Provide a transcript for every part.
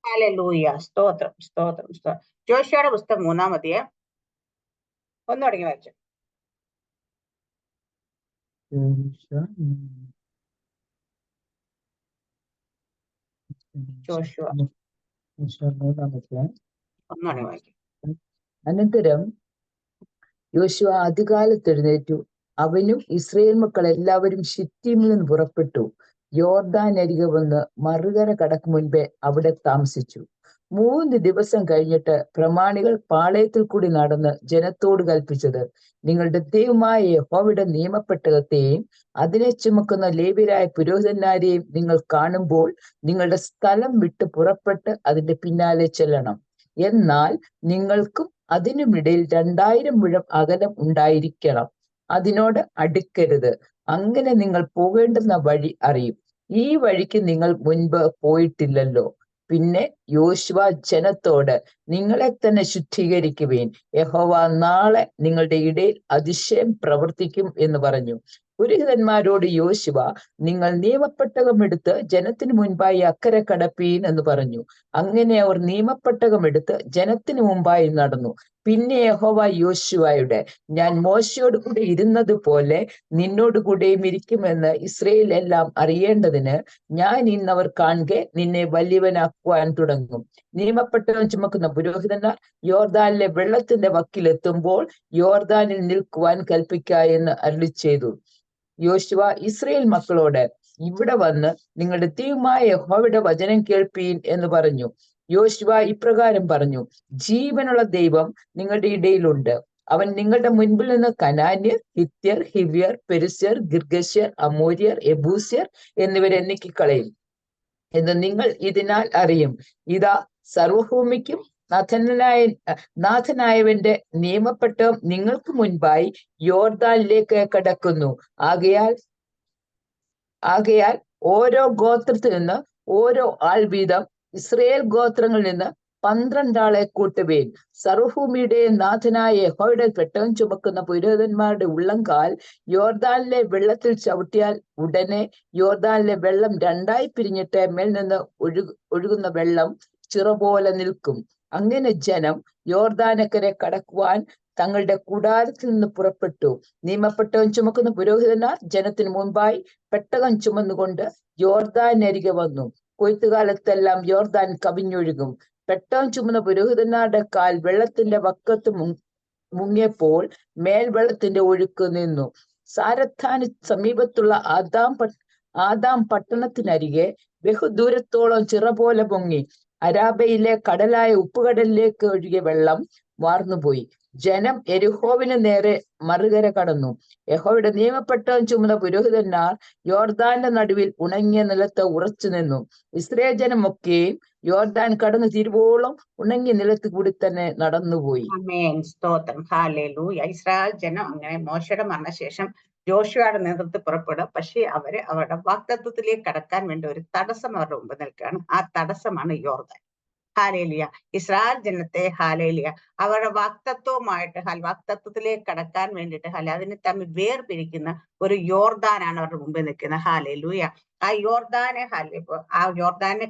Hallelujah. സ്തോത്രം സ്തോത്രം സ്തോത്രം. ജോഷുവയുടെ പുസ്തകം 3-ാം അധ്യായം ഒന്ന് തുടങ്ങി വായിച്ചു. ജോഷുവ 1 വായിക്കും. അനന്തരം യോശുവ അതികാലത്ത് എഴുന്നേറ്റു, അവനും ഇസ്രായേൽ മക്കൾ എല്ലാവരും ശിത്തീമിൽ നിന്ന് പുറപ്പെട്ടു യോർദാൻ അരികെ വന്ന് മറുകര കടക്കും മുൻപേ അവിടെ താമസിച്ചു. 3 ദിവസം കഴിഞ്ഞിട്ട് പ്രമാണികൾ പാളയത്തിൽ കൂടി നടന്ന് ജനത്തോട് കൽപ്പിച്ചത്, നിങ്ങളുടെ ദൈവമായ യഹോവയുടെ നിയമപ്പെട്ടകത്തെയും അതിനെ ചുമക്കുന്ന ലേവ്യരായ പുരോഹിതന്മാരെയും നിങ്ങൾ കാണുമ്പോൾ നിങ്ങളുടെ സ്ഥലം വിട്ട് പുറപ്പെട്ട് അതിന്റെ പിന്നാലെ ചെല്ലണം. എന്നാൽ നിങ്ങൾക്കും അതിനുമിടയിൽ 2000 മുഴം അകലം ഉണ്ടായിരിക്കണം. അതിനോട് അടുക്കരുത്. അങ്ങനെ നിങ്ങൾ പോകേണ്ടുന്ന വഴി അറിയും. ഈ വഴിക്ക് നിങ്ങൾ മുൻപ് പോയിട്ടില്ലല്ലോ. പിന്നെ യോശുവ ജനത്തോട്, നിങ്ങളെ തന്നെ ശുദ്ധീകരിക്കുവിൻ, യഹോവ നാളെ നിങ്ങളുടെ ഇടയിൽ അതിശയം പ്രവർത്തിക്കും എന്ന് പറഞ്ഞു. പുരോഹിതന്മാരോട് യോശുവ, നിങ്ങൾ നിയമപ്പെട്ടകം എടുത്ത് ജനത്തിന് മുൻപായി അക്കരെ കടപ്പീൻ എന്ന് പറഞ്ഞു. അങ്ങനെ അവർ നിയമപ്പെട്ടകം എടുത്ത് ജനത്തിന് മുമ്പായി നടന്നു. പിന്നെ യഹോവ യോശുവയോട്, ഞാൻ മോശയോട് കൂടെ ഇരുന്നത് പോലെ നിന്നോട് കൂടെയും ഇരിക്കുമെന്ന് ഇസ്രായേൽ എല്ലാം അറിയേണ്ടതിന് ഞാൻ ഇന്നവർ കാണുക നിന്നെ വലിയവനാക്കുവാൻ തുടങ്ങും. നിയമപ്പെട്ടകം ചുമക്കുന്ന പുരോഹിതന്മാർ യോർദാനിലെ വെള്ളത്തിന്റെ വക്കിലെത്തുമ്പോൾ യോർദാനിൽ നിൽക്കുവാൻ കൽപ്പിക്ക എന്ന് അരുളിച്ചെയ്തു. യോശുവ ഇസ്രായേൽ മക്കളോട്, ഇവിടെ വന്ന് നിങ്ങളുടെ ദൈവമായ യഹോവയുടെ വചനം കേൾപ്പീൻ എന്ന് പറഞ്ഞു. യോശുവ ഇപ്രകാരം പറഞ്ഞു, ജീവനുള്ള ദൈവം നിങ്ങളുടെ ഇടയിലുണ്ട്. അവൻ നിങ്ങളുടെ മുൻപിൽ നിന്ന് കനാന്യർ, ഹിത്യർ, ഹിവ്യർ, പെരിസ്യർ, ഗിർഗശ്യർ, അമോര്യർ, യെബൂസ്യർ എന്നിവരെ നീക്കിക്കളയും എന്ന് നിങ്ങൾ ഇതിനാൽ അറിയും. ഇതാ, സർവഭൂമിക്കും നാഥനായവന്റെ നിയമപ്പെട്ടം നിങ്ങൾക്ക് മുൻപായി യോർദാനിലേക്ക് കടക്കുന്നു. ആകയാൽ ഓരോ ഗോത്രത്തിൽ നിന്ന് ഓരോ ആൾ വീതം ഇസ്രായേൽ ഗോത്രങ്ങളിൽ നിന്ന് 12 ആളെ കൂട്ടുവേൻ. സർവഭൂമിയുടെ നാഥനായ യഹോവയുടെ പെട്ടകം ചുമക്കുന്ന പുരോഹിതന്മാരുടെ ഉള്ളംകാൽ യോർദാനിലെ വെള്ളത്തിൽ ചവിട്ടിയാൽ ഉടനെ യോർദാനിലെ വെള്ളം 2 പിരിഞ്ഞിട്ട് മേൽ നിന്ന് ഒഴുകുന്ന വെള്ളം ചിറ പോലെ നിൽക്കും. അങ്ങനെ ജനം യോർദാനക്കരെ കടക്കുവാൻ തങ്ങളുടെ കൂടാരത്തിൽ നിന്ന് പുറപ്പെട്ടു. നിയമപ്പെട്ടകം ചുമക്കുന്ന പുരോഹിതന്മാർ ജനത്തിന് മുൻപായി പെട്ടകം ചുമന്നുകൊണ്ട് യോർദാനരികെ വന്നു. കൊയ്ത്തുകാലത്തെല്ലാം യോർദാൻ കവിഞ്ഞൊഴുകും. പെട്ടകം ചുമന്ന പുരോഹിതന്മാരുടെ കാൽ വെള്ളത്തിന്റെ വക്കത്ത് മുങ്ങിയപ്പോൾ മേൽവെള്ളത്തിന്റെ ഒഴുക്ക് നിന്നു. സാരഥാന് സമീപത്തുള്ള ആദാം പട്ടണത്തിനരികെ ബഹുദൂരത്തോളം ചിറ പോലെ പൊങ്ങി. അരാബയിലെ കടലായ ഉപ്പുകടലിലേക്ക് ഒഴുകിയ വെള്ളം വാർന്നുപോയി. ജനം യെരിഹോവിന് നേരെ മറുകര കടന്നു. യഹോവയുടെ നിയമപ്പെട്ടകം ചുമന്ന പുരോഹിതന്മാർ യോർദാന്റെ നടുവിൽ ഉണങ്ങിയ നിലത്ത് ഉറച്ചു നിന്നു. ഇസ്രായേൽ ജനമൊക്കെയും യോർദാൻ കടന്നു തീരുവോളം ഉണങ്ങിയ നിലത്ത് കൂടി തന്നെ നടന്നുപോയി. ആമേൻ. സ്തോത്രം. ഹല്ലേലൂയ. ഇസ്രായേൽ ജനം അങ്ങനെ മോശയുടെ മരണശേഷം ജോഷുവയുടെ നേതൃത്വത്തിൽ പുറപ്പെടും. പക്ഷേ അവരുടെ വാഗ്ദത്തത്തിലേക്ക് കടക്കാൻ വേണ്ടി ഒരു തടസ്സം അവരുടെ മുമ്പ് നിൽക്കുകയാണ്. ആ തടസ്സമാണ് യോർദാൻ. ഹാലേലിയ. ഇസ്രായേൽ ജനത്തെ ഹാലേലിയ അവരുടെ വാഗ്ദത്തത്തിലേക്ക് കടക്കാൻ വേണ്ടിയിട്ട് അതിനെ തമ്മിൽ വേർപിരിക്കുന്ന ഒരു യോർദാനാണ് അവരുടെ മുമ്പിൽ നിൽക്കുന്നത്. ഹാലേലൂയ. ആ യോർദാനെ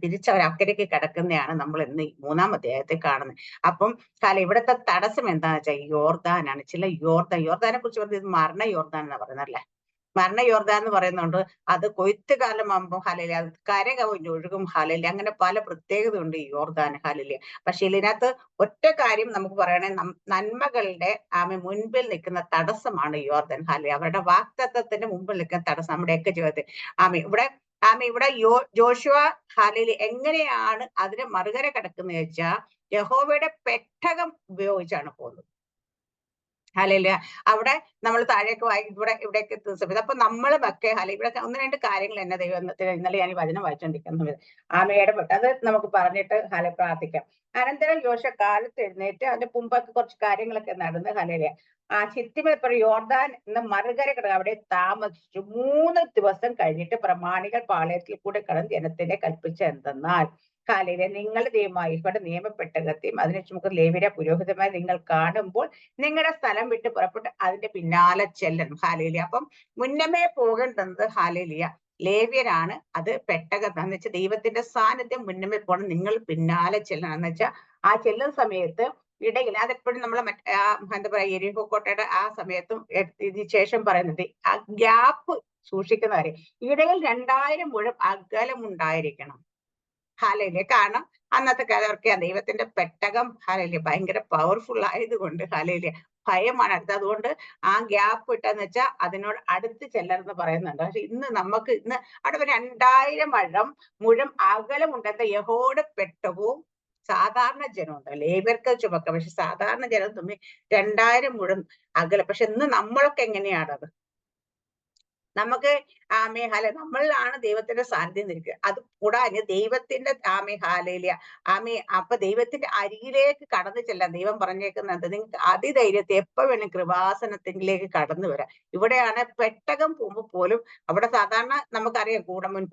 പിരിച്ചവർ അക്കരയ്ക്ക് കിടക്കുന്നതാണ് നമ്മൾ ഇന്ന് 3-ാം അധ്യായത്തിൽ കാണുന്നത്. അപ്പം ഇവിടുത്തെ തടസ്സം എന്താണെന്ന് വെച്ചാൽ യോർദാനാണ്. യോർദാനെ കുറിച്ച് പറഞ്ഞത് മരണ യോർദാൻ എന്നാ പറയുന്നത് അല്ലേ. മരണ യോർദാൻ എന്ന് പറയുന്നുണ്ട്. അത് കൊയ്ത്ത് കാലം ആകുമ്പോൾ ഹല്ലേലൂയ അത് കര കവിഞ്ഞൊഴുകും. ഹല്ലേലൂയ. അങ്ങനെ പല പ്രത്യേകത ഉണ്ട് ഈ യോർദാൻ. ഹല്ലേലൂയ. പക്ഷെ ഇതിനകത്ത് ഒറ്റ കാര്യം നമുക്ക് പറയണേ, നന്മകളുടെ മുൻപിൽ നിൽക്കുന്ന തടസ്സമാണ് യോർദാൻ. ഹല്ലേലൂയ. അവരുടെ വാഗ്ദത്തത്തിന്റെ മുമ്പിൽ നിൽക്കുന്ന തടസ്സം നമ്മുടെയൊക്കെ ജീവിതത്തിൽ ഇവിടെ ജോഷുവ ഹല്ലേലൂയ എങ്ങനെയാണ് അതിനെ മറുകര കിടക്കുന്നത് വെച്ചാൽ യഹോവയുടെ പെട്ടകം ഉപയോഗിച്ചാണ് പോകുന്നത്. ഹല്ലേലൂയ. അവിടെ നമ്മൾ താഴേക്ക് ഇവിടേക്ക് എത്തുന്ന സമയത്ത് അപ്പൊ നമ്മളൊക്കെ ഇവിടെ 1-2 കാര്യങ്ങൾ എന്നെ ദൈവത്തിൽ ഇന്നലെ ഞാൻ ഈ വചനം വായിച്ചുകൊണ്ടിരിക്കുന്ന സമയത്ത് ഇടപെട്ട് അത് നമുക്ക് പറഞ്ഞിട്ട് പ്രാർത്ഥിക്കാം. അനന്തരം യോശുവ കാലത്ത് എഴുന്നേറ്റ് അതിന്റെ മുമ്പൊക്കെ കുറച്ച് കാര്യങ്ങളൊക്കെ നടന്ന് ഹല്ലേലൂയ ശിത്തിമിൽ യോർദാൻ എന്ന മറുകര കിടന്ന് അവിടെ താമസിച്ചു. 3 ദിവസം കഴിഞ്ഞിട്ട് പ്രമാണികൾ പാളയത്തിൽ കൂടെ കടന്ന് ജനത്തിനെ കൽപ്പിച്ച എന്തെന്നാൽ ഹല്ലേലൂയ നിങ്ങളുടെ ദൈവമായ ഇവിടെ നിയമപ്പെട്ടകത്തെയും അതിനെ ചുമക്കുന്ന ലേവ്യരെ പുരോഹിതമായി നിങ്ങൾ കാണുമ്പോൾ നിങ്ങളുടെ സ്ഥലം വിട്ട് പുറപ്പെട്ട് അതിന്റെ പിന്നാലെ ചെല്ലണം. ഹല്ലേലൂയ. അപ്പം മുന്നമേ പോകേണ്ടത് ഹല്ലേലൂയ ലേവ്യരാണ് അത് പെട്ടകം എന്ന് വെച്ചാൽ ദൈവത്തിന്റെ സാന്നിധ്യം മുന്നമേ പോകണം, നിങ്ങൾ പിന്നാലെ ചെല്ലണം എന്ന് വെച്ചാൽ ആ ചെല്ലുന്ന സമയത്ത് ഇടയിൽ അതെപ്പോഴും നമ്മളെ എന്താ പറയാ യെരിഹോ കോട്ടയുടെ ആ സമയത്തും ഇതിന് ശേഷം പറയുന്നത് ആ ഗ്യാപ്പ് സൂക്ഷിക്കുന്നവരെ ഇടയിൽ 2000 മുഴം അകലമുണ്ടായിരിക്കണം. ഹാലയിലെ കാരണം അന്നത്തെ കാലവർക്കെ ദൈവത്തിന്റെ പെട്ടകം ഹാലയിലെ ഭയങ്കര പവർഫുൾ ആയതുകൊണ്ട് ഹാലയിലെ ഭയമാണ് അടുത്ത്. അതുകൊണ്ട് ആ ഗ്യാപ്പ് ഇട്ടെന്ന് വെച്ചാൽ അതിനോട് അടുത്ത് ചെല്ലരുന്ന് പറയുന്നുണ്ട്. പക്ഷെ ഇന്ന് നമുക്ക് ഇന്ന് അവിടെ 2000 മുഴം അകലമുണ്ടെന്ന യഹോയുടെ പെട്ടകവും സാധാരണ ജനമുണ്ട്. ലേബർക്ക് ചുമക്കാം, പക്ഷെ സാധാരണ ജനം തമ്മിൽ 2000 മുഴം അകലം. പക്ഷെ ഇന്ന് നമ്മളൊക്കെ എങ്ങനെയാണത്? നമുക്ക് ആമേ ഹാല നമ്മളിലാണ് ദൈവത്തിന്റെ സാന്നിധ്യം നിൽക്കുക. അത് കൂടാതെ ദൈവത്തിന്റെ ആമേ ഹാലയില ആമേ അപ്പൊ ദൈവത്തിന്റെ അരികിലേക്ക് കടന്നു ചെല്ലാൻ ദൈവം പറഞ്ഞേക്കുന്നത് നിങ്ങൾക്ക് അതിധൈര്യത്തെ എപ്പോ വേണം കൃപാസനത്തിലേക്ക് കടന്നു വരാം. ഇവിടെയാണ് പെട്ടകം പോകുമ്പോൾ പോലും അവിടെ സാധാരണ നമുക്കറിയാം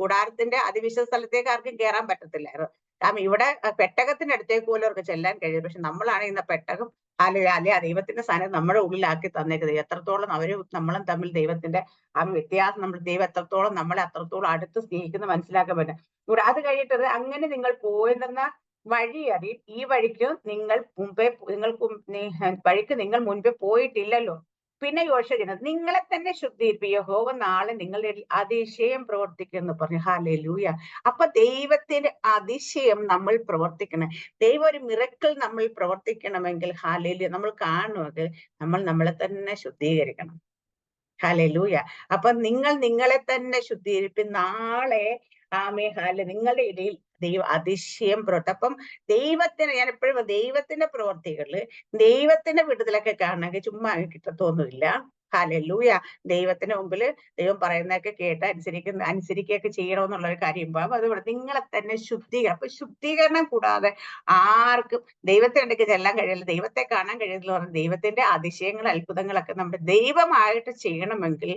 കൂടാരത്തിന്റെ അതിവിശുദ്ധ സ്ഥലത്തേക്ക് ആർക്കും കയറാൻ പറ്റത്തില്ലായിരുന്നു. കാരണം ഇവിടെ പെട്ടകത്തിന്റെ അടുത്തേക്ക് പോലും അവർക്ക് ചെല്ലാൻ കഴിയും. പക്ഷെ നമ്മളാണ് ഇന്ന് പെട്ടകം അല്ലെ ആ ദൈവത്തിന്റെ സാധനം നമ്മുടെ ഉള്ളിലാക്കി തന്നേക്കുന്നത്. എത്രത്തോളം അവരും നമ്മളും തമ്മിൽ ദൈവത്തിന്റെ ആ വ്യത്യാസം, നമ്മൾ ദൈവം എത്രത്തോളം നമ്മളെ അത്രത്തോളം അടുത്ത് സ്നേഹിക്കുന്ന മനസ്സിലാക്കാൻ പറ്റും. ഇവിടെ അത് കഴിഞ്ഞിട്ടത് അങ്ങനെ നിങ്ങൾ പോയെന്ന വഴി അറിയും, ഈ വഴിക്ക് നിങ്ങൾ മുമ്പേ വഴിക്ക് നിങ്ങൾ മുൻപേ പോയിട്ടില്ലല്ലോ. പിന്നെ യോശുവ ചെയ്യുന്നത് നിങ്ങളെ തന്നെ ശുദ്ധീകരിപ്പിക്കുക, യഹോവ നാളെ നിങ്ങളുടെ അതിശയം പ്രവർത്തിക്കുമെന്ന് പറഞ്ഞു. ഹല്ലേലൂയ. അപ്പൊ ദൈവത്തിന്റെ അതിശയം നമ്മൾ പ്രവർത്തിക്കണം. ദൈവം ഒരു മിറക്കിൾ നമ്മൾ പ്രവർത്തിക്കണമെങ്കിൽ ഹല്ലേലൂയ നമ്മൾ കാണുമെങ്കിൽ നമ്മൾ നമ്മളെ തന്നെ ശുദ്ധീകരിക്കണം. ഹല്ലേലൂയ. അപ്പൊ നിങ്ങൾ നിങ്ങളെ തന്നെ ശുദ്ധീകരിപ്പിൻ, നാളെ ആമേ ഹാല നിങ്ങളുടെ ഇടയിൽ ദൈവം അതിശയം പ്രവർത്തി. അപ്പം ദൈവത്തിന് ഞാൻ എപ്പോഴും ദൈവത്തിന്റെ പ്രവർത്തികളില് ദൈവത്തിന്റെ വിടുതലൊക്കെ കാണണമെങ്കിൽ ചുമ്മാ കിട്ടത്തൊന്നുമില്ല. ഹല്ലേലൂയ. ദൈവത്തിന് മുമ്പിൽ ദൈവം പറയുന്നതൊക്കെ കേട്ട് അനുസരിക്കുകയൊക്കെ ചെയ്യണമെന്നുള്ള ഒരു കാര്യം പാകും. അതുകൊണ്ട് നിങ്ങളെ തന്നെ ശുദ്ധീകരണം. അപ്പൊ ശുദ്ധീകരണം കൂടാതെ ആർക്കും ദൈവത്തെ ഉണ്ടെങ്കിൽ ചെല്ലാൻ കഴിയില്ല, ദൈവത്തെ കാണാൻ കഴിയില്ല. പറഞ്ഞ ദൈവത്തിന്റെ അതിശയങ്ങൾ അത്ഭുതങ്ങളൊക്കെ നമ്മുടെ ദൈവമായിട്ട് ചെയ്യണമെങ്കിൽ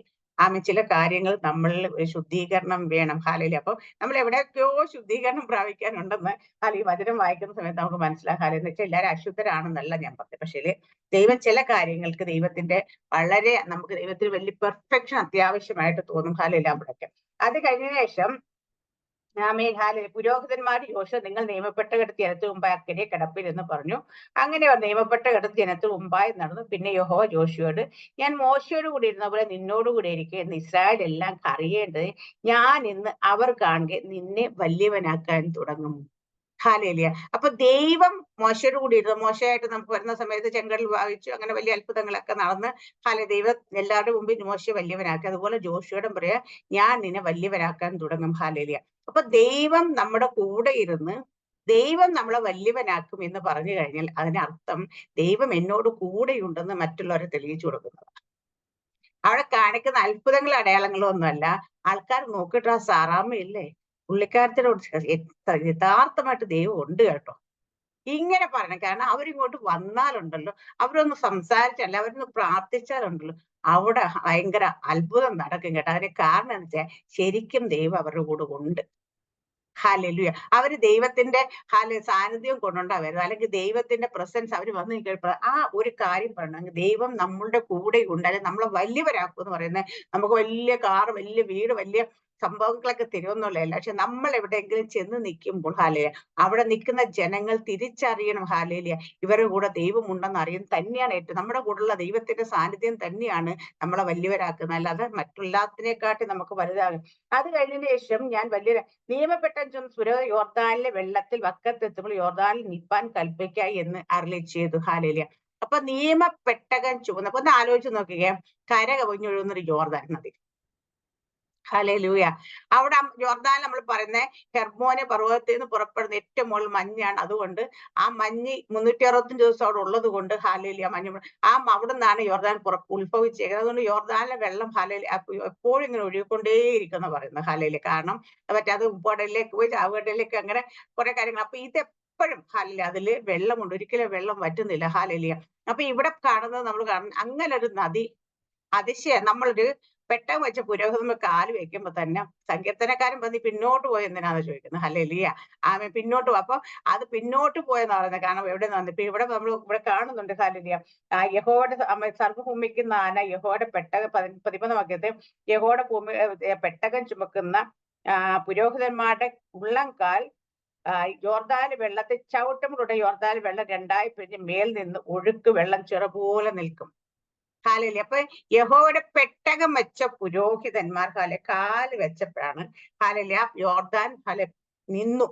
ചില കാര്യങ്ങൾ നമ്മളിൽ ഒരു ശുദ്ധീകരണം വേണം. ഹാലയില് അപ്പൊ നമ്മൾ എവിടെയൊക്കെയോ ശുദ്ധീകരണം പ്രാപിക്കാനുണ്ടെന്ന് ഈ വചനം വായിക്കുന്ന സമയത്ത് നമുക്ക് മനസ്സിലാക്കാം. എന്ന് വെച്ചാൽ എല്ലാവരും അശുദ്ധരാണെന്നല്ല ഞാൻ പറഞ്ഞത്. പക്ഷേ ദൈവം ചില കാര്യങ്ങൾക്ക് ദൈവത്തിന്റെ വളരെ നമുക്ക് ദൈവത്തിന് വലിയ പെർഫെക്ഷൻ അത്യാവശ്യമായിട്ട് തോന്നും. ഹാലയില്ല അവിടെയൊക്കെ അത് കഴിഞ്ഞ ശേഷം പുരോഹിതന്മാർ യോശുവ നിങ്ങൾ നിയമപ്പെട്ടെടുത്ത് ജനത്തിന് മുമ്പായി അക്കരെ കിടപ്പിലെന്ന് പറഞ്ഞു. അങ്ങനെ നിയമപ്പെട്ടെടുത്ത് ജനത്തിന് മുമ്പായി നടന്നു. പിന്നെ യഹോവ യോശുവയോട് ഞാൻ മോശയോട് കൂടി ഇരുന്ന പോലെ നിന്നോട് കൂടി ഇരിക്കുക എന്ന് ഇസ്രായേൽ എല്ലാം അറിയേണ്ടത് ഞാൻ ഇന്ന് അവർ കാണുക നിന്നെ വലിയവനാക്കാൻ തുടങ്ങും. ഹാലേലിയ. അപ്പൊ ദൈവം മോശയോട് കൂടി ഇരുന്നു. മോശയായിട്ട് നമുക്ക് വരുന്ന സമയത്ത് ചെങ്കടൽ വായിച്ചു, അങ്ങനെ വലിയ അത്ഭുതങ്ങളൊക്കെ നടന്ന് ദൈവം എല്ലാവരുടെ മുമ്പിൽ മോശയെ വലിയവനാക്കി. അതുപോലെ ജോഷുവോടും പറയാ ഞാൻ നിന്നെ വലിയവനാക്കാൻ തുടങ്ങും. ഹാലേലിയ. അപ്പൊ ദൈവം നമ്മുടെ കൂടെ ഇരുന്ന് ദൈവം നമ്മളെ വലിയവനാക്കും എന്ന് പറഞ്ഞു കഴിഞ്ഞാൽ അതിനർത്ഥം ദൈവം എന്നോട് കൂടെയുണ്ടെന്ന് മറ്റുള്ളവരെ തെളിയിച്ചു കൊടുക്കുന്നത്. അവിടെ കാണിക്കുന്ന അത്ഭുതങ്ങളും അടയാളങ്ങളും ഒന്നുമല്ല. ആൾക്കാർ നോക്കിയിട്ട് ആ സാറാമ്മയില്ലേ പുള്ളിക്കാരത്തിനോട് യഥാർത്ഥമായിട്ട് ദൈവം ഉണ്ട് കേട്ടോ ഇങ്ങനെ പറയണം. കാരണം അവരിങ്ങോട്ട് വന്നാലുണ്ടല്ലോ, അവരൊന്ന് സംസാരിച്ചല്ല, അവരൊന്ന് പ്രാർത്ഥിച്ചാലുണ്ടല്ലോ അവിടെ ഭയങ്കര അത്ഭുതം നടക്കും കേട്ടോ. അതിന് കാരണം എന്ന് വെച്ചാൽ ശരിക്കും ദൈവം അവരുടെ കൂടെ ഉണ്ട്. ഹല്ലേലൂയ. അവര് ദൈവത്തിന്റെ സാന്നിധ്യം കൊണ്ടുണ്ടാവരുത്, അല്ലെങ്കിൽ ദൈവത്തിന്റെ പ്രസൻസ് അവർ വന്നു കഴിയുമ്പോൾ ആ ഒരു കാര്യം പറയണം, ദൈവം നമ്മളുടെ കൂടെ ഉണ്ട്, അല്ലെങ്കിൽ നമ്മളെ വലിയവരാക്കും എന്ന് പറയുന്നത് നമുക്ക് വലിയ കാറ്, വലിയ വീട്, വലിയ സംഭവങ്ങളൊക്കെ തരുമെന്നുള്ളതല്ല. പക്ഷെ നമ്മൾ എവിടെയെങ്കിലും ചെന്ന് നിൽക്കുമ്പോൾ ഹാലേയ അവിടെ നിൽക്കുന്ന ജനങ്ങൾ തിരിച്ചറിയണം ഹാലേലിയ ഇവരുടെ കൂടെ ദൈവം ഉണ്ടെന്ന് അറിയും തന്നെയാണ് ഏറ്റവും നമ്മുടെ കൂടെയുള്ള ദൈവത്തിന്റെ സാന്നിധ്യം തന്നെയാണ് നമ്മളെ വലിയവരാക്കുന്നത്, അല്ലാതെ മറ്റുള്ളതിനെക്കാട്ടി നമുക്ക് വലുതാകും. അത് കഴിഞ്ഞതിന് ശേഷം ഞാൻ വലിയ നിയമപ്പെട്ട യോർദാനിലെ വെള്ളത്തിൽ വക്കത്തെത്തുമ്പോൾ യോർദാനിൽ നിൽപ്പാൻ കൽപ്പിക്കായി എന്ന് അരുളി ചെയ്തു. ഹാലേലിയ. അപ്പൊ നിയമപ്പെട്ടകം ചുവന്ന അപ്പൊ ഒന്ന് ആലോചിച്ച് നോക്കുകയെ കര കവിഞ്ഞൊഴുകുന്നൊരു യോർദാൻ നദി. ഹല്ലേലൂയ. അവിടെ യോർദാൻ നമ്മൾ പറയുന്ന ഹെർമോനെ പർവ്വതത്തിൽ നിന്ന് പുറപ്പെടുന്ന ഏറ്റവും മുകളിൽ മഞ്ഞാണ്. അതുകൊണ്ട് ആ മഞ്ഞ് 365 ദിവസം അവിടെ ഉള്ളത് കൊണ്ട് ഹാലേലിയ മഞ്ഞ് അവിടെ നിന്നാണ് യോർദാൻ ഉത്ഭവിച്ചേക്കുന്നത്. അതുകൊണ്ട് യോർദാനിലെ വെള്ളം ഹാലേലിയ എപ്പോഴും ഇങ്ങനെ ഒഴുകിക്കൊണ്ടേയിരിക്കുന്ന പറയുന്നത് ഹാലേലിയ. കാരണം അത് ഉപ്പുകടലിലേക്ക് പോയി ചാവുകടലിലേക്ക് അങ്ങനെ കുറെ കാര്യങ്ങൾ. അപ്പൊ ഇതെപ്പോഴും ഹാലേലിയ അതില് വെള്ളമുണ്ട്, ഒരിക്കലും വെള്ളം വറ്റുന്നില്ല. ഹാലേലിയ. അപ്പൊ ഇവിടെ കാണുന്നത് നമ്മൾ കാണുന്നത് അങ്ങനെ ഒരു നദി അതിശയം നമ്മളൊരു പെട്ടെന്ന് വെച്ച പുരോഹിതന്മാർ കാല് വെക്കുമ്പോ തന്നെ സങ്കീർത്തനക്കാരൻ വന്ന് പിന്നോട്ട് പോയി എന്തിനാന്ന് ചോദിക്കുന്നത്. ഹല്ലേലൂയ. ആമേൻ. പിന്നോട്ട് പോ. അപ്പൊ അത് പിന്നോട്ട് പോയെന്ന് പറയുന്നത്. കാരണം എവിടെ നിന്ന് ഇപ്പൊ ഇവിടെ നമ്മൾ ഇവിടെ കാണുന്നുണ്ട്. ഹല്ലേലൂയ. യഹോവയുടെ സർവ്വഭൂമിക്കുന്ന ആന യഹോവയുടെ പെട്ടകം 13 വാക്യത്തെ യഹോവയുടെ ഭൂമി പെട്ടകം ചുമക്കുന്ന പുരോഹിതന്മാരുടെ ഉള്ളംകാൽ യോർദാന് വെള്ളത്തിൽ ചവിട്ടുമ്പോഴുടെ യോർദാന് വെള്ളം രണ്ടായി പിരിഞ്ഞ് മേൽ നിന്ന് ഒഴുക്ക് വെള്ളം ചിറ പോലെ നിൽക്കും. ഹല്ലേലൂയ. അപ്പൊ യഹോവയുടെ പെട്ടകം വെച്ച പുരോഹിതന്മാർ കാല് വെച്ചപ്പോഴാണ് ഹല്ലേലൂയ യോർദാൻ നിന്നു,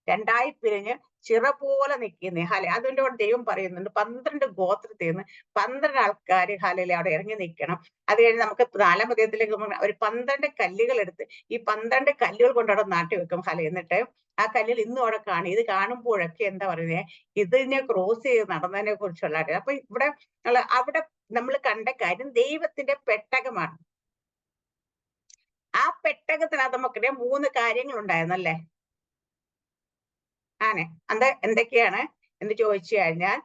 രണ്ടായി പിരിഞ്ഞ് ചിറ പോലെ നിൽക്കുന്നേ. അതുകൊണ്ട് ദൈവം പറയുന്നുണ്ട് 12 ഗോത്രത്തിൽ നിന്ന് 12 ആൾക്കാർ ഹല്ലേലൂയ അവിടെ ഇറങ്ങി നിൽക്കണം. അത് കഴിഞ്ഞ് നമുക്ക് 4-ാം അധ്യായത്തിലേക്ക് ഒരു 12 കല്ലുകൾ എടുത്ത് ഈ 12 കല്ലുകൾ കൊണ്ട് അവിടെ നാട്ടി വെക്കും. എന്നിട്ട് ആ കല്ലുകൾ ഇന്നും അവിടെ കാണും. ഇത് കാണുമ്പോഴൊക്കെ എന്താ പറയുന്നത്, ഇതിനെ ക്രോസ് ചെയ്ത് നടന്നതിനെ കുറിച്ചുള്ള. അപ്പൊ ഇവിടെ അവിടെ നമ്മൾ കണ്ട കാര്യം ദൈവത്തിന്റെ പെട്ടകമാണ്. ആ പെട്ടകത്തിനകത്ത് നമുക്കറിയാം 3 കാര്യങ്ങൾ ഉണ്ടായിരുന്നല്ലേ. എന്തൊക്കെയാണ് എന്ന് ചോദിച്ചു കഴിഞ്ഞാൽ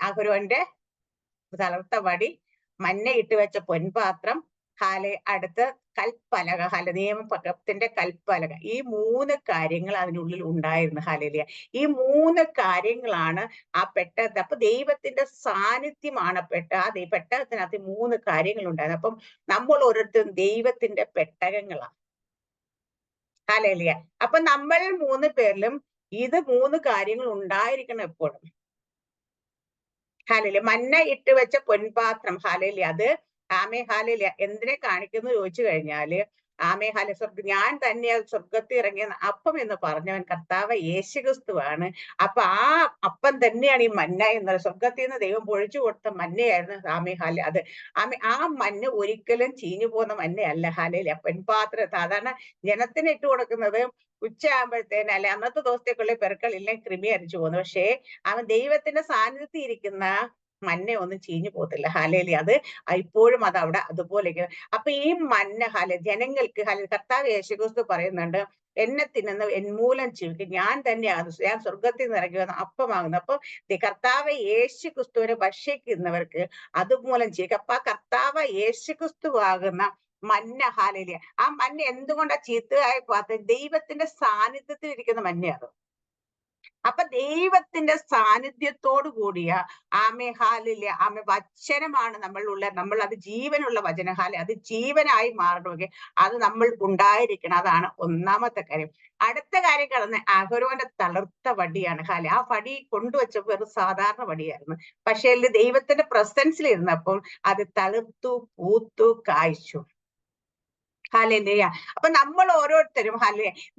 അഹരോന്റെ തളർത്ത വടി, മഞ്ഞ ഇട്ട് വെച്ച പൊൻപാത്രം, അടുത്ത് കൽപ്പലക, നിയമത്തിന്റെ കൽപ്പലക. ഈ 3 കാര്യങ്ങൾ അതിനുള്ളിൽ ഉണ്ടായിരുന്നു. ഹല്ലേലൂയ. ഈ 3 കാര്യങ്ങളാണ് ആ പെട്ടകത്ത്. അപ്പൊ ദൈവത്തിന്റെ സാന്നിധ്യമാണ് ആ പെട്ടകത്തിനകത്ത് 3 കാര്യങ്ങൾ ഉണ്ടായിരുന്നു. അപ്പം നമ്മൾ ഓരോരുത്തരും ദൈവത്തിന്റെ പെട്ടകങ്ങളാണ്. ഹല്ലേലൂയ. അപ്പൊ നമ്മൾ 3 പേരിലും ഇത് 3 കാര്യങ്ങൾ ഉണ്ടായിരിക്കണം എപ്പോഴും. ഹല്ലേലൂയ. മഞ്ഞ ഇട്ട് വെച്ച പൊൻപാത്രം. ഹല്ലേലൂയ. അത് ഹല്ലേലൂയ എന്തിനെ കാണിക്കുന്നു ചോദിച്ചു കഴിഞ്ഞാല് ഞാൻ തന്നെ സ്വർഗത്തിൽ ഇറങ്ങിയ അപ്പം എന്ന് പറഞ്ഞവൻ കർത്താവ് യേശുക്രിസ്തുവാണ്. അപ്പൊ ആ അപ്പം തന്നെയാണ് ഈ മന്ന എന്നത്. സ്വർഗത്തിൽ നിന്ന് ദൈവം പൊഴിച്ചു കൊടുത്ത മന്നയായിരുന്നു. അത് ആ മഞ്ഞ ഒരിക്കലും ചീഞ്ഞു പോകുന്ന മന്നയല്ല. ഹല്ലേലൂയ. പൊൻപാത്രം സാധാരണ ജനത്തിന് ഇട്ട് കൊടുക്കുന്നത് ഉച്ചയാകുമ്പോഴത്തേന് അല്ലെ അന്നത്തെ ദിവസത്തേക്കുള്ള പെറുക്കളില്ലേ കൃമി അരിച്ചു പോകുന്നു. പക്ഷേ അവൻ ദൈവത്തിന്റെ സാന്നിധ്യത്തിൽ ഇരിക്കുന്ന മഞ്ഞ ഒന്നും ചീഞ്ഞു പോകത്തില്ല. ഹല്ലേലൂയ. അത് ഇപ്പോഴും അത് അവിടെ അതുപോലെ. അപ്പൊ ഈ മഞ്ഞ ജനങ്ങൾക്ക് കർത്താവ് യേശുക്രിസ്തു പറയുന്നുണ്ട്, എന്നെ തിന്നുന്ന എന്മൂലം ജീവിക്കും, ഞാൻ തന്നെയാണ് ഞാൻ സ്വർഗത്തിൽ നിന്ന് ഇറങ്ങി വന്ന അപ്പമാകുന്നു. അപ്പൊ കർത്താവ് യേശുക്രിസ്തുവിനെ ഭക്ഷിക്കുന്നവർക്ക് അതുമൂലം ജീവിക്കും. അപ്പൊ ആ കർത്താവ് യേശുക്രിസ്തു ആകുന്ന മഞ്ഞ. ഹല്ലേലൂയ. ആ മഞ്ഞ എന്തുകൊണ്ടാ ചീത്തയായി പോകാത്തത്? ദൈവത്തിന്റെ സാന്നിധ്യത്തിൽ ഇരിക്കുന്ന മഞ്ഞയാണ്. അപ്പൊ ദൈവത്തിന്റെ സാന്നിധ്യത്തോടു കൂടിയ ഹല്ലേലൂയ വചനമാണ് നമ്മൾ അത് ജീവനുള്ള വചനം. അത് ജീവനായി മാറണമെങ്കിൽ അത് നമ്മൾ ഉണ്ടായിരിക്കണം. അതാണ് ഒന്നാമത്തെ കാര്യം. അടുത്ത കാര്യം കടന്ന് അഹരോന്റെ തളർത്ത വടിയാണ്. ആ വടി കൊണ്ടുവച്ചപ്പോൾ ഒരു സാധാരണ വടിയായിരുന്നു. പക്ഷേ ദൈവത്തിന്റെ പ്രസൻസിൽ ഇരുന്നപ്പോൾ അത് തളിർത്തു, പൂത്തു, കായ്ച്ചു. ഹല്ലേലൂയ. അപ്പൊ നമ്മൾ ഓരോരുത്തരും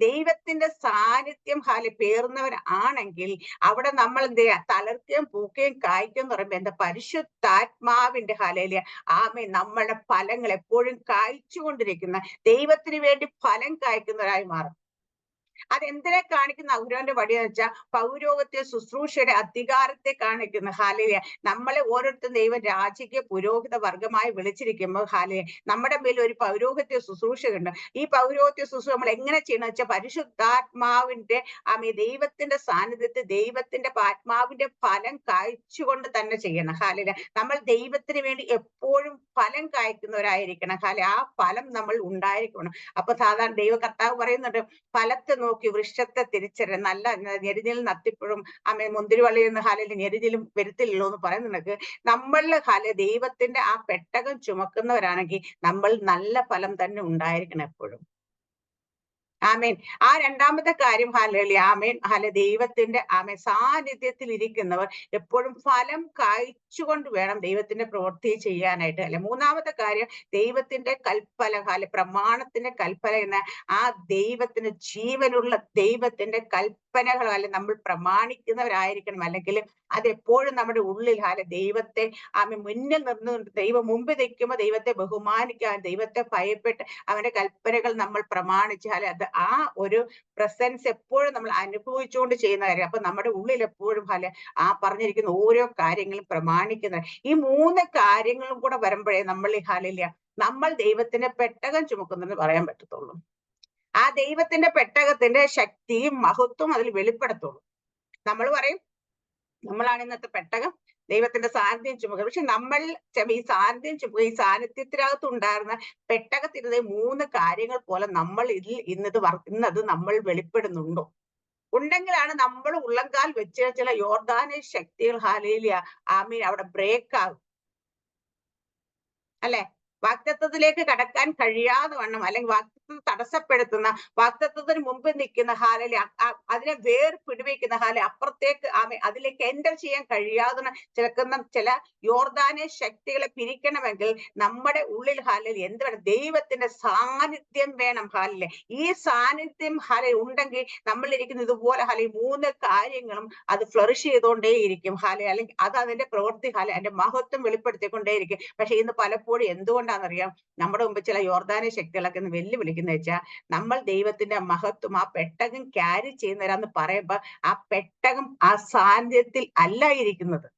ദൈവത്തിന്റെ സാന്നിധ്യം പേറുന്നവരാണെങ്കിൽ അവിടെ നമ്മൾ എന്ത് ചെയ്യാ, തളർക്കുകയും പൂക്കുകയും കായ്ക്കുകയും എന്ന് പറയുമ്പോ എന്താ, പരിശുദ്ധാത്മാവിന്റെ ഹല്ലേലൂയ നമ്മളുടെ ഫലങ്ങൾ എപ്പോഴും കായ്ച്ചുകൊണ്ടിരിക്കുന്ന, ദൈവത്തിന് വേണ്ടി ഫലം കായ്ക്കുന്നവരായി മാറും. അതെന്തിനെ കാണിക്കുന്ന അഹരോന്റെ വടി എന്ന് വെച്ചാൽ പൗരോഹിത്യ ശുശ്രൂഷയുടെ അധികാരത്തെ കാണിക്കുന്ന. ഹല്ലേലൂയ. നമ്മളെ ഓരോരുത്തരും ദൈവം രാജകീയ പുരോഹിത വർഗമായി വിളിച്ചിരിക്കുമ്പോൾ നമ്മുടെ മേൽ ഒരു പൗരോഹിത്യ ശുശ്രൂഷയുണ്ട്. ഈ പൗരോഹിത്യ ശുശ്രൂഷ നമ്മൾ എങ്ങനെ ചെയ്യണം വെച്ചാൽ പരിശുദ്ധാത്മാവിന്റെ ദൈവത്തിന്റെ സാന്നിധ്യത്തിൽ ദൈവത്തിന്റെ ആത്മാവിന്റെ ഫലം കായ്ച്ചുകൊണ്ട് തന്നെ ചെയ്യണം. ഹല്ലേലൂയ. നമ്മൾ ദൈവത്തിന് വേണ്ടി എപ്പോഴും ഫലം കായ്ക്കുന്നവരായിരിക്കണം. ആ ഫലം നമ്മൾ ഉണ്ടായിരിക്കണം. അപ്പൊ സാധാരണ ദൈവ കർത്താവ് പറയുന്നുണ്ട്, ഫലത്തെ നോക്കി വൃക്ഷത്തെ തിരിച്ചറിയ, നല്ല ഞെരിഞ്ഞിൽ നത്തിപ്പോഴും മുന്തിരിവള്ളിയിൽ നിന്ന് ഞെരിഞ്ഞിലും വരുത്തില്ലല്ലോ എന്ന് പറയുന്നുണ്ടെങ്കിൽ നമ്മൾ ദൈവത്തിന്റെ ആ പെട്ടകം ചുമക്കുന്നവരാണെങ്കിൽ നമ്മൾ നല്ല ഫലം തന്നെ ഉണ്ടായിരിക്കണം എപ്പോഴും. ആമേൻ. ആ രണ്ടാമത്തെ കാര്യം ദൈവത്തിന്റെ സാന്നിധ്യത്തിൽ ഇരിക്കുന്നവർ എപ്പോഴും ഫലം കായ്ച്ചുകൊണ്ട് വേണം ദൈവത്തിന്റെ പ്രവൃത്തി ചെയ്യാനായിട്ട്. മൂന്നാമത്തെ കാര്യം ദൈവത്തിന്റെ കൽപ്പല, പ്രമാണത്തിന്റെ കൽപ്പന എന്ന ആ ദൈവത്തിന് ജീവനുള്ള ദൈവത്തിന്റെ കൽപ്പനകൾ നമ്മൾ പ്രമാണിക്കുന്നവരായിരിക്കണം. അല്ലെങ്കിൽ അതെപ്പോഴും നമ്മുടെ ഉള്ളിൽ ദൈവത്തെ മുന്നിൽ നിന്നുകൊണ്ട് ദൈവം മുമ്പിൽ നിൽക്കുമ്പോൾ ദൈവത്തെ ബഹുമാനിക്കാൻ, ദൈവത്തെ ഭയപ്പെട്ട് അവന്റെ കൽപ്പനകൾ നമ്മൾ പ്രമാണിച്ചാൽ അത് ആ ഒരു പ്രസൻസ് എപ്പോഴും നമ്മൾ അനുഭവിച്ചുകൊണ്ട് ചെയ്യുന്ന കാര്യം. അപ്പൊ നമ്മുടെ ഉള്ളിൽ എപ്പോഴും ആ പറഞ്ഞിരിക്കുന്ന ഓരോ കാര്യങ്ങളും പ്രമാണിക്കുന്ന ഈ 3 കാര്യങ്ങളും കൂടെ വരുമ്പോഴേ നമ്മൾ ദൈവത്തിന്റെ പെട്ടകം ചുമക്കുന്നെന്ന് പറയാൻ പറ്റത്തുള്ളൂ. ആ ദൈവത്തിന്റെ പെട്ടകത്തിന്റെ ശക്തിയും മഹത്വം അതിൽ വെളിപ്പെടുത്തുള്ളൂ. നമ്മൾ പറയും നമ്മളാണ് ഇന്നത്തെ പെട്ടകം, ദൈവത്തിന്റെ സാന്നിധ്യം ചുമക്കുക. പക്ഷെ നമ്മൾ ഈ സാന്നിധ്യം ചുമക്കുക, ഈ സാന്നിധ്യത്തിനകത്ത് ഉണ്ടായിരുന്ന പെട്ടകത്തിരുന്ന 3 കാര്യങ്ങൾ പോലെ നമ്മൾ ഇതിൽ ഇന്നത് നമ്മൾ വെളിപ്പെടുന്നുണ്ടോ? ഉണ്ടെങ്കിലാണ് നമ്മൾ ഉള്ളംകാൽ വെച്ച് ചില യോർദാനെ ശക്തികൾ ഹാലേലിയ ആമീൻ അവിടെ ബ്രേക്ക് ആകും അല്ലെ. വാഗ്ദത്തത്തിലേക്ക് കടക്കാൻ കഴിയാതെ വണ്ണം അല്ലെങ്കിൽ വാഗ്ദത്തം തടസ്സപ്പെടുത്തുന്ന, വാഗ്ദത്തത്തിന് മുമ്പ് നിൽക്കുന്ന ഹാലലി അതിനെ പിടിവെക്കുന്ന ഹാല അപ്പുറത്തേക്ക് അതിലേക്ക് എൻ്റർ ചെയ്യാൻ കഴിയാതെ ചിലക്കുന്ന ചില യോർദാനെ ശക്തികളെ പിരിക്കണമെങ്കിൽ നമ്മുടെ ഉള്ളിൽ ഹാലലി എന്ത് വേണം? ദൈവത്തിന്റെ സാന്നിധ്യം വേണം ഹാലിലെ. ഈ സാന്നിധ്യം ഹാല ഉണ്ടെങ്കിൽ നമ്മളിരിക്കുന്ന ഇതുപോലെ ഹാല 3 കാര്യങ്ങളും അത് ഫ്ലറിഷ് ചെയ്തുകൊണ്ടേയിരിക്കും ഹാല, അല്ലെങ്കിൽ അത് അതിന്റെ പ്രവൃത്തി ഹാല അതിന്റെ മഹത്വം വെളിപ്പെടുത്തിക്കൊണ്ടേയിരിക്കും. പക്ഷെ ഇന്ന് പലപ്പോഴും എന്തുകൊണ്ടാണെന്നറിയാം, നമ്മുടെ മുമ്പ് ചില യോർദാന ശക്തികളൊക്കെ ഒന്ന് വെല്ലുവിളിക്കുന്ന വെച്ചാൽ നമ്മൾ ദൈവത്തിന്റെ മഹത്വം ആ പെട്ടകം ക്യാരി ചെയ്യുന്നവരാന്ന് പറയുമ്പോ ആ പെട്ടകം ആ സാന്നിധ്യത്തിൽ അല്ല ഇരിക്കുന്നത്,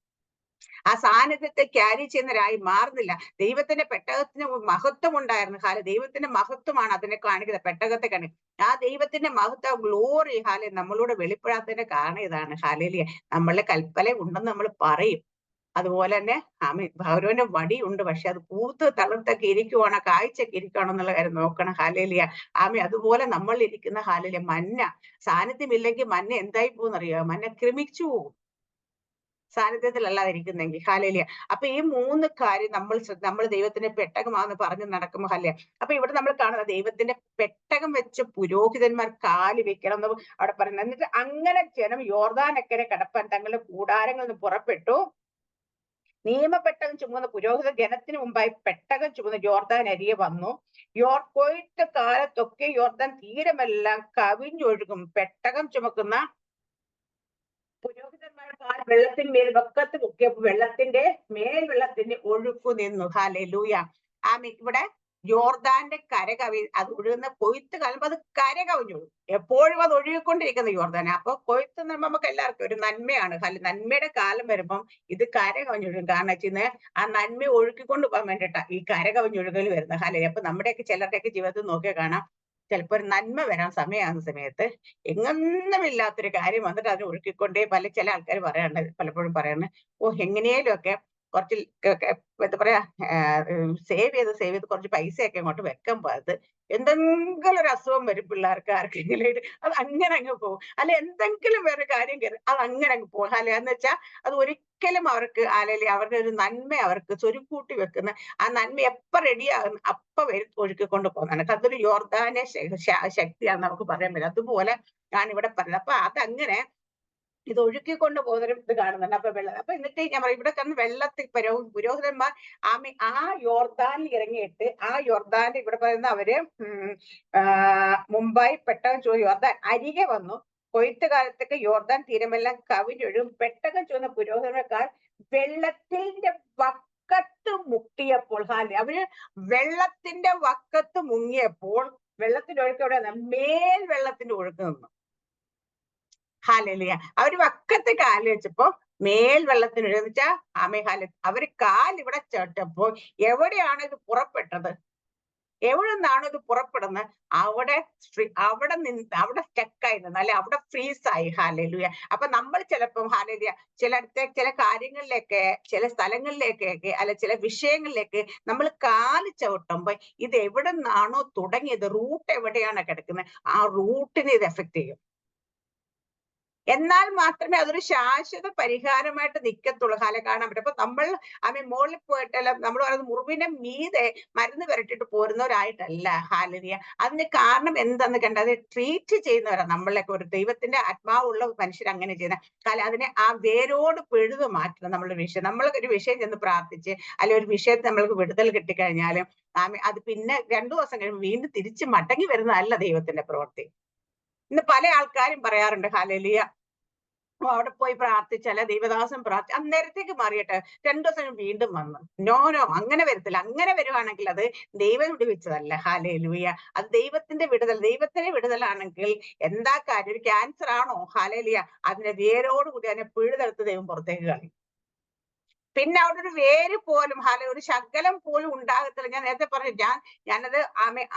ആ സാന്നിധ്യത്തെ ക്യാരി ചെയ്യുന്നവരായി മാറുന്നില്ല. ദൈവത്തിന്റെ പെട്ടകത്തിന് മഹത്വം ഉണ്ടായിരുന്നു ഹാല, ദൈവത്തിന്റെ മഹത്വമാണ് അതിനെ കാണിക്കുന്നത്, പെട്ടകത്തെ കാണിക്കുന്നത്. ആ ദൈവത്തിന്റെ മഹത്വം ഗ്ലോറി ഹാല നമ്മളോട് വെളിപ്പെടാത്തതിന്റെ കാരണം ഇതാണ് ഹാലലിയ. നമ്മളുടെ കൽപ്പന ഉണ്ടെന്ന് നമ്മൾ പറയും, അതുപോലെ തന്നെ ഭൗരവന്റെ വടിയുണ്ട്, പക്ഷെ അത് പൂത്ത് തളർത്തൊക്കെ ഇരിക്കുവാണോ കാഴ്ചയൊക്കെ ഇരിക്കുവാണോ എന്നുള്ള കാര്യം നോക്കണം ഹാലേലിയ. അതുപോലെ നമ്മൾ ഇരിക്കുന്ന ഹാലേലിയ മന്ന സാന്നിധ്യം ഇല്ലെങ്കിൽ മന്ന എന്തായി പോകുന്നറിയോ? മന്ന ക്രമിച്ചു പോകും സാന്നിധ്യത്തിലല്ലാതെ ഇരിക്കുന്നെങ്കിൽ ഹാലേലിയ. അപ്പൊ ഈ 3 കാര്യം നമ്മൾ ദൈവത്തിന്റെ പെട്ടകമാണെന്ന് പറഞ്ഞ് നടക്കുമ്പോ ഹാലിയ. അപ്പൊ ഇവിടെ നമ്മൾ കാണുന്നത് ദൈവത്തിന്റെ പെട്ടകം വെച്ച് പുരോഹിതന്മാർ കാല് വെക്കണം എന്ന് അവിടെ പറയുന്നത്. എന്നിട്ട് അങ്ങനെ ജനം യോർദാനക്കരെ കടപ്പാൻ തങ്ങളുടെ കൂടാരങ്ങളിൽ നിന്ന് പുറപ്പെട്ടു. നിയമപ്പെട്ടകം ചുമന്ന പുരോഹിത ജനത്തിന് മുമ്പായി പെട്ടകം ചുമന്ന് യോർദാൻ അരികെ വന്നു. കൊയ്ത്ത് കാലത്തൊക്കെ യോർദാൻ തീരമെല്ലാം കവിഞ്ഞൊഴുകും. പെട്ടകം ചുമക്കുന്ന പുരോഹിതന്മാരുടെ കാൽ വെള്ളത്തിന്മേൽ വക്കത്ത് മുക്കിയപ്പോൾ വെള്ളത്തിന്റെ ഒഴുക്കു നിന്നു. ഹല്ലേലൂയ. ഇവിടെ യോർദാന്റെ കര അത് ഒഴുകുന്ന കൊയ്ത്ത് കാലം അത് കര കവിഞ്ഞൊഴുകും. എപ്പോഴും അത് ഒഴുകിക്കൊണ്ടിരിക്കുന്ന യോർദാൻ. അപ്പൊ കൊയ്ത്ത് നമുക്ക് എല്ലാവർക്കും ഒരു നന്മയാണ്. നന്മയുടെ കാലം വരുമ്പം ഇത് കര കവിഞ്ഞൊഴുകും. കാരണം വെച്ചാൽ ആ നന്മ ഒഴുക്കിക്കൊണ്ട് പോകാൻ വേണ്ടിയിട്ടാ ഈ കര കവിഞ്ഞൊഴുകൽ വരുന്നത്. അപ്പൊ നമ്മുടെയൊക്കെ ചിലരുടെയൊക്കെ ജീവിതത്തിൽ നോക്കിയാൽ കാണാം, ചിലപ്പോ ഒരു നന്മ വരാൻ സമയമാകുന്ന സമയത്ത് എങ്ങൊന്നുമില്ലാത്തൊരു കാര്യം വന്നിട്ട് അതിനെ ഒഴുക്കിക്കൊണ്ടേ ചില ആൾക്കാർ പറയാറുണ്ട്, പലപ്പോഴും പറയുന്നത്, എങ്ങനെയും ഒക്കെ കുറച്ച് എന്താ പറയാ സേവ് ചെയ്ത് കുറച്ച് പൈസയൊക്കെ അങ്ങോട്ട് വെക്കാൻ പോയത് എന്തെങ്കിലും ഒരു അസുഖം വരും പിള്ളേർക്ക് ആർക്കെങ്കിലും, അത് അങ്ങനെ അങ്ങ് പോകും. അല്ലെ എന്തെങ്കിലും വേറെ കാര്യം കയറി അത് അങ്ങനെ അങ്ങ് പോകും. അല്ലെ എന്ന് വെച്ചാൽ അത് ഒരിക്കലും അവർക്ക് അല്ലെങ്കിൽ അവരുടെ ഒരു നന്മ അവർക്ക് ചൊരുക്കൂട്ടി വെക്കുന്ന ആ നന്മ എപ്പ റെഡിയാകുന്നു അപ്പ ഒഴുക്കിക്കൊണ്ട് പോകുന്നതാണ്. അതൊരു യോർദാന ശക്തിയാണ് നമുക്ക് പറയാൻ പറ്റും. അതുപോലെ ഞാൻ ഇവിടെ പറഞ്ഞത്. അപ്പൊ അതങ്ങനെ ഇത് ഒഴുക്കിക്കൊണ്ട് പോകുന്നൊരു ഇത് കാണുന്നുണ്ട്. അപ്പൊ എന്നിട്ട് ഞാൻ പറയും, ഇവിടെ കിടന്ന് വെള്ളത്തിൽ പുരോഹിതന്മാർ ആ യോർദാനിൽ ഇറങ്ങിയിട്ട് ആ യോർദാന്റെ ഇവിടെ പറയുന്ന അവര് മുംബൈ പെട്ടകം യോർദാൻ അരികെ വന്നു. കൊയ്ത്ത് കാലത്തൊക്കെ യോർദാൻ തീരമെല്ലാം കവിഞ്ഞൊഴുകും. പെട്ടകം ചുവന്ന പുരോഹിതന്മാർ വെള്ളത്തിന്റെ വക്കത്ത് മുട്ടിയപ്പോൾ അവര് വെള്ളത്തിന്റെ വക്കത്ത് മുങ്ങിയപ്പോൾ വെള്ളത്തിന്റെ ഒഴുക്ക് എവിടെ? മേൽ വെള്ളത്തിന്റെ ഒഴുക്ക് നിന്നു. ഹാലലിയ. അവര് വക്കത്ത് കാല് വെച്ചപ്പോ മേൽ വെള്ളത്തിന് വെച്ചാ അവര് കാലിവിടെ ചേട്ടപ്പോ എവിടെയാണ് ഇത് പുറപ്പെട്ടത്? എവിടെ നിന്നാണ് ഇത് പുറപ്പെടുന്നത്? അവിടെ സ്റ്റക്കായി നിന്ന്, അല്ലെ അവിടെ ഫ്രീസായി. ഹാലലുയ. അപ്പൊ നമ്മൾ ചിലപ്പം ഹാലലിയ ചില കാര്യങ്ങളിലേക്ക്, ചില സ്ഥലങ്ങളിലേക്കൊക്കെ അല്ലെ ചില വിഷയങ്ങളിലേക്ക് നമ്മൾ കാല് ചവിട്ടുമ്പോ ഇത് എവിടെ നിന്നാണോ തുടങ്ങിയത്, റൂട്ട് എവിടെയാണ് കിടക്കുന്നത്, ആ റൂട്ടിനെ ഇത് എഫക്ട് ചെയ്യും. എന്നാൽ മാത്രമേ അതൊരു ശാശ്വത പരിഹാരമായിട്ട് നിൽക്കത്തുള്ളൂ. ഹാല കാണാൻ പറ്റും. അപ്പൊ നമ്മൾ മുകളിൽ പോയിട്ടല്ല, നമ്മൾ പറയുന്നത് മുറിവിനെ മീതെ മരുന്ന് വരട്ടിട്ട് പോരുന്നവരായിട്ടല്ല ഹാലരിയ. അതിന് കാരണം എന്താന്ന് കണ്ട അത് ട്രീറ്റ് ചെയ്യുന്നവരാണ് നമ്മളൊക്കെ. ഒരു ദൈവത്തിന്റെ ആത്മാവുള്ള മനുഷ്യർ അങ്ങനെ ചെയ്യുന്ന അതിനെ ആ വേരോട് പിഴുതു മാറ്റണം. നമ്മളുടെ വിഷയം, നമ്മൾക്കൊരു വിഷയം ചെന്ന് പ്രാർത്ഥിച്ച് അല്ലെ ഒരു വിഷയത്തിൽ നമ്മൾക്ക് വിടുതൽ കിട്ടിക്കഴിഞ്ഞാലും അത് പിന്നെ 2 ദിവസം കഴിയുമ്പോൾ വീണ്ടും തിരിച്ച് മടങ്ങി വരുന്നതല്ല ദൈവത്തിന്റെ പ്രവൃത്തി. ഇന്ന് പല ആൾക്കാരും പറയാറുണ്ട് ഹാലലിയ അവിടെ പോയി പ്രാർത്ഥിച്ചാല ദൈവദാസൻ അന്നേരത്തേക്ക് മാറിയിട്ട് 2 ദിവസം വീണ്ടും വന്നു. നോ അങ്ങനെ വരത്തില്ല. അങ്ങനെ വരുവാണെങ്കിൽ അത് ദൈവം വിടുവിച്ചതല്ല. ഹാലേലൂയ. അത് ദൈവത്തിന്റെ വിടുതലാണെങ്കിൽ എന്താ കാര്യം? ഒരു ക്യാൻസർ ആണോ? ഹാലേലിയ. അതിന്റെ വേരോടുകൂടി അതിനെ പിഴുതെടുത്ത് ദൈവം പുറത്തേക്ക് കളയും. പിന്നെ അവിടെ ഒരു വേര് പോലും ഒരു ശകലം പോലും ഉണ്ടാകത്തില്ല. ഞാൻ നേരത്തെ പറഞ്ഞു, ഞാനത്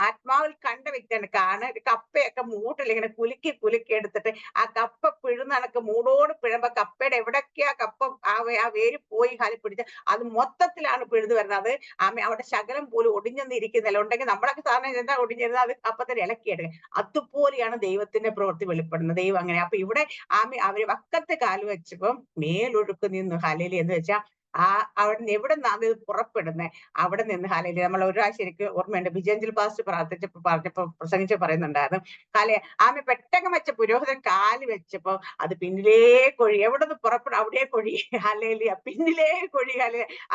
ആത്മാവിൽ കണ്ട വ്യക്തിയാണ്. കാരണം കപ്പയൊക്കെ മൂട്ടിൽ ഇങ്ങനെ കുലുക്കി കുലുക്കി എടുത്തിട്ട് ആ കപ്പ പിഴുന്നണക്ക് മൂടോട് പിഴുമ്പോ കപ്പയുടെ എവിടൊക്കെയാ കപ്പ ആ വേര് പോയി പിടിച്ച് അത് മൊത്തത്തിലാണ് പിഴുതു വരുന്നത്. അത് അവിടെ ശകലം പോലും ഒടിഞ്ഞൊന്നും ഇരിക്കുന്നില്ല. ഉണ്ടെങ്കിൽ നമ്മളൊക്കെ സാധാരണ എന്താ ഒടിഞ്ഞിരുന്നത്, അത് അപ്പത്തന്നെ ഇളക്കിയെടുക്കുക. അതുപോലെയാണ് ദൈവത്തിന്റെ പ്രവൃത്തി വെളിപ്പെടുന്നത്. ദൈവം അങ്ങനെ. അപ്പൊ ഇവിടെ അവര് വക്കത്ത് കാല് വെച്ചപ്പോ മേലൊഴുക്ക് നിന്നു. ഹല്ലേലൂയ. എന്ന് വെച്ചാൽ അവിടെ നിന്ന് എവിടെ നിന്നാണ് ഇത് പുറപ്പെടുന്നത്, അവിടെ നിന്ന് ഹല്ലേലൂയ. നമ്മൾ ഒരു പ്രാവശ്യം എനിക്ക് ഓർമ്മയുണ്ട്, വിജയഞ്ചൽ പാസ്റ്റ് പ്രസംഗിച്ച് പറയുന്നുണ്ടായിരുന്നു. പെട്ടകം വെച്ച പുരോഹിതൻ കാല് വെച്ചപ്പോ അത് പിന്നിലേക്കൊഴി. എവിടെ നിന്ന് പുറപ്പെടും അവിടെ കൊഴി. ഹല്ലേലൂയ. പിന്നിലേക്കൊഴി.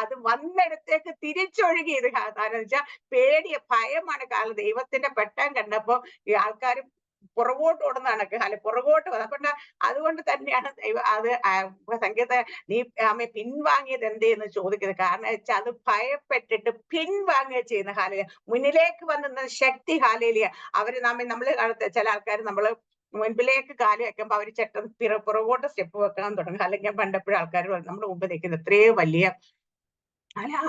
അത് വന്നിടത്തേക്ക് തിരിച്ചൊഴുകിയത്. കാരണം വെച്ചാൽ പേടിയ ഭയമാണ്. കാരണം ദൈവത്തിന്റെ പെട്ടകം കണ്ടപ്പോ ഈ ആൾക്കാർ പുറകോട്ട് ഓടുന്നതാണ്. പുറകോട്ട് അതുകൊണ്ട് തന്നെയാണ് അത് സംഗീത നീ പിൻവാങ്ങിയത് എന്തേന്ന് ചോദിക്കുന്നത്. കാരണം വെച്ചാൽ അത് ഭയപ്പെട്ടിട്ട് പിൻവാങ്ങുക ചെയ്യുന്ന മുന്നിലേക്ക് വന്ന ശക്തി. ഹാലേലിയ. നമ്മള് ചില ആൾക്കാർ നമ്മള് മുൻപിലേക്ക് കാല് വെക്കുമ്പോ അവര് പുറകോട്ട് സ്റ്റെപ്പ് വെക്കാൻ തുടങ്ങും. അല്ലെങ്കിൽ ഞാൻ പണ്ടപ്പോഴും ആൾക്കാർ നമ്മുടെ മുമ്പ് നിൽക്കുന്ന എത്രയോ വലിയ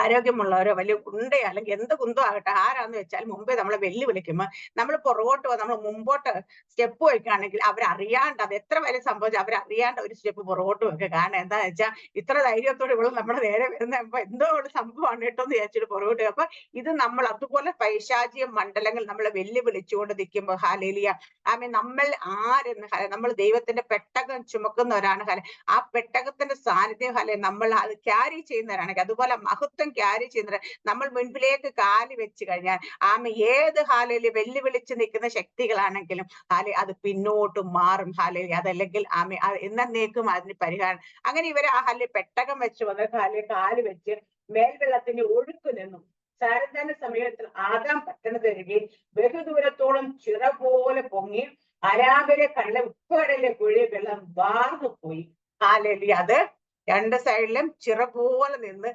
ആരോഗ്യമുള്ളവരോ വലിയ ഗുണ്ടയോ അല്ലെങ്കിൽ എന്ത് കുന്തോ ആകട്ടെ, ആരാന്ന് വെച്ചാൽ മുമ്പേ നമ്മളെ വെല്ലുവിളിക്കുമ്പോ നമ്മൾ പുറകോട്ട് നമ്മൾ മുമ്പോട്ട് സ്റ്റെപ്പ് വെക്കുകയാണെങ്കിൽ അവരറിയാണ്ട്, അത് എത്ര വരെ സംഭവിച്ചു അവരറിയാണ്ട് ഒരു സ്റ്റെപ്പ് പുറകോട്ട് വെക്കുക. കാരണം എന്താന്ന് വെച്ചാൽ ഇത്ര ധൈര്യത്തോടെ ഇവിടെ നമ്മുടെ നേരെ വരുന്ന എന്തോ ഒരു സംഭവമാണ് കേട്ടോ എന്ന് വിചാരിച്ചിട്ട് പുറകോട്ട്. അപ്പൊ ഇത് നമ്മൾ അതുപോലെ പൈശാചിക മണ്ഡലങ്ങൾ നമ്മളെ വെല്ലുവിളിച്ചുകൊണ്ട് നിൽക്കുമ്പോൾ ഹല്ലേലൂയ. നമ്മൾ ആരെന്ന് നമ്മൾ ദൈവത്തിന്റെ പെട്ടകം ചുമക്കുന്നവരാണ്. ആ പെട്ടകത്തിന്റെ സാന്നിധ്യം നമ്മൾ അത് ക്യാരി ചെയ്യുന്നവരാണെങ്കിൽ, അതുപോലെ മഹത്വം ക്യാരി ചെയ്യുന്നത് നമ്മൾ മുൻപിലേക്ക് കാല് വെച്ച് കഴിഞ്ഞാൽ ഏത് വെല്ലുവിളിച്ച് നിൽക്കുന്ന ശക്തികളാണെങ്കിലും അത് പിന്നോട്ട് മാറും. അതല്ലെങ്കിൽ എന്നേക്കും അതിന് പരിഹാരം. അങ്ങനെ ഇവര് പെട്ടകം വെച്ച് വന്ന് കാല് വെച്ച് മേൽവെള്ളത്തിന്റെ ഒഴുക്ക് നിന്നും സാരന്താന സമയത്തിൽ ആദാം പട്ടണത്തിരികെ ബഹുദൂരത്തോളം ചിറ പോലെ പൊങ്ങി അരാബിലെ ഉപ്പുകടലിലെ കുഴി വെള്ളം വാർന്നു പോയി. അത് രണ്ട് സൈഡിലും ചിറ പോലെ നിന്ന്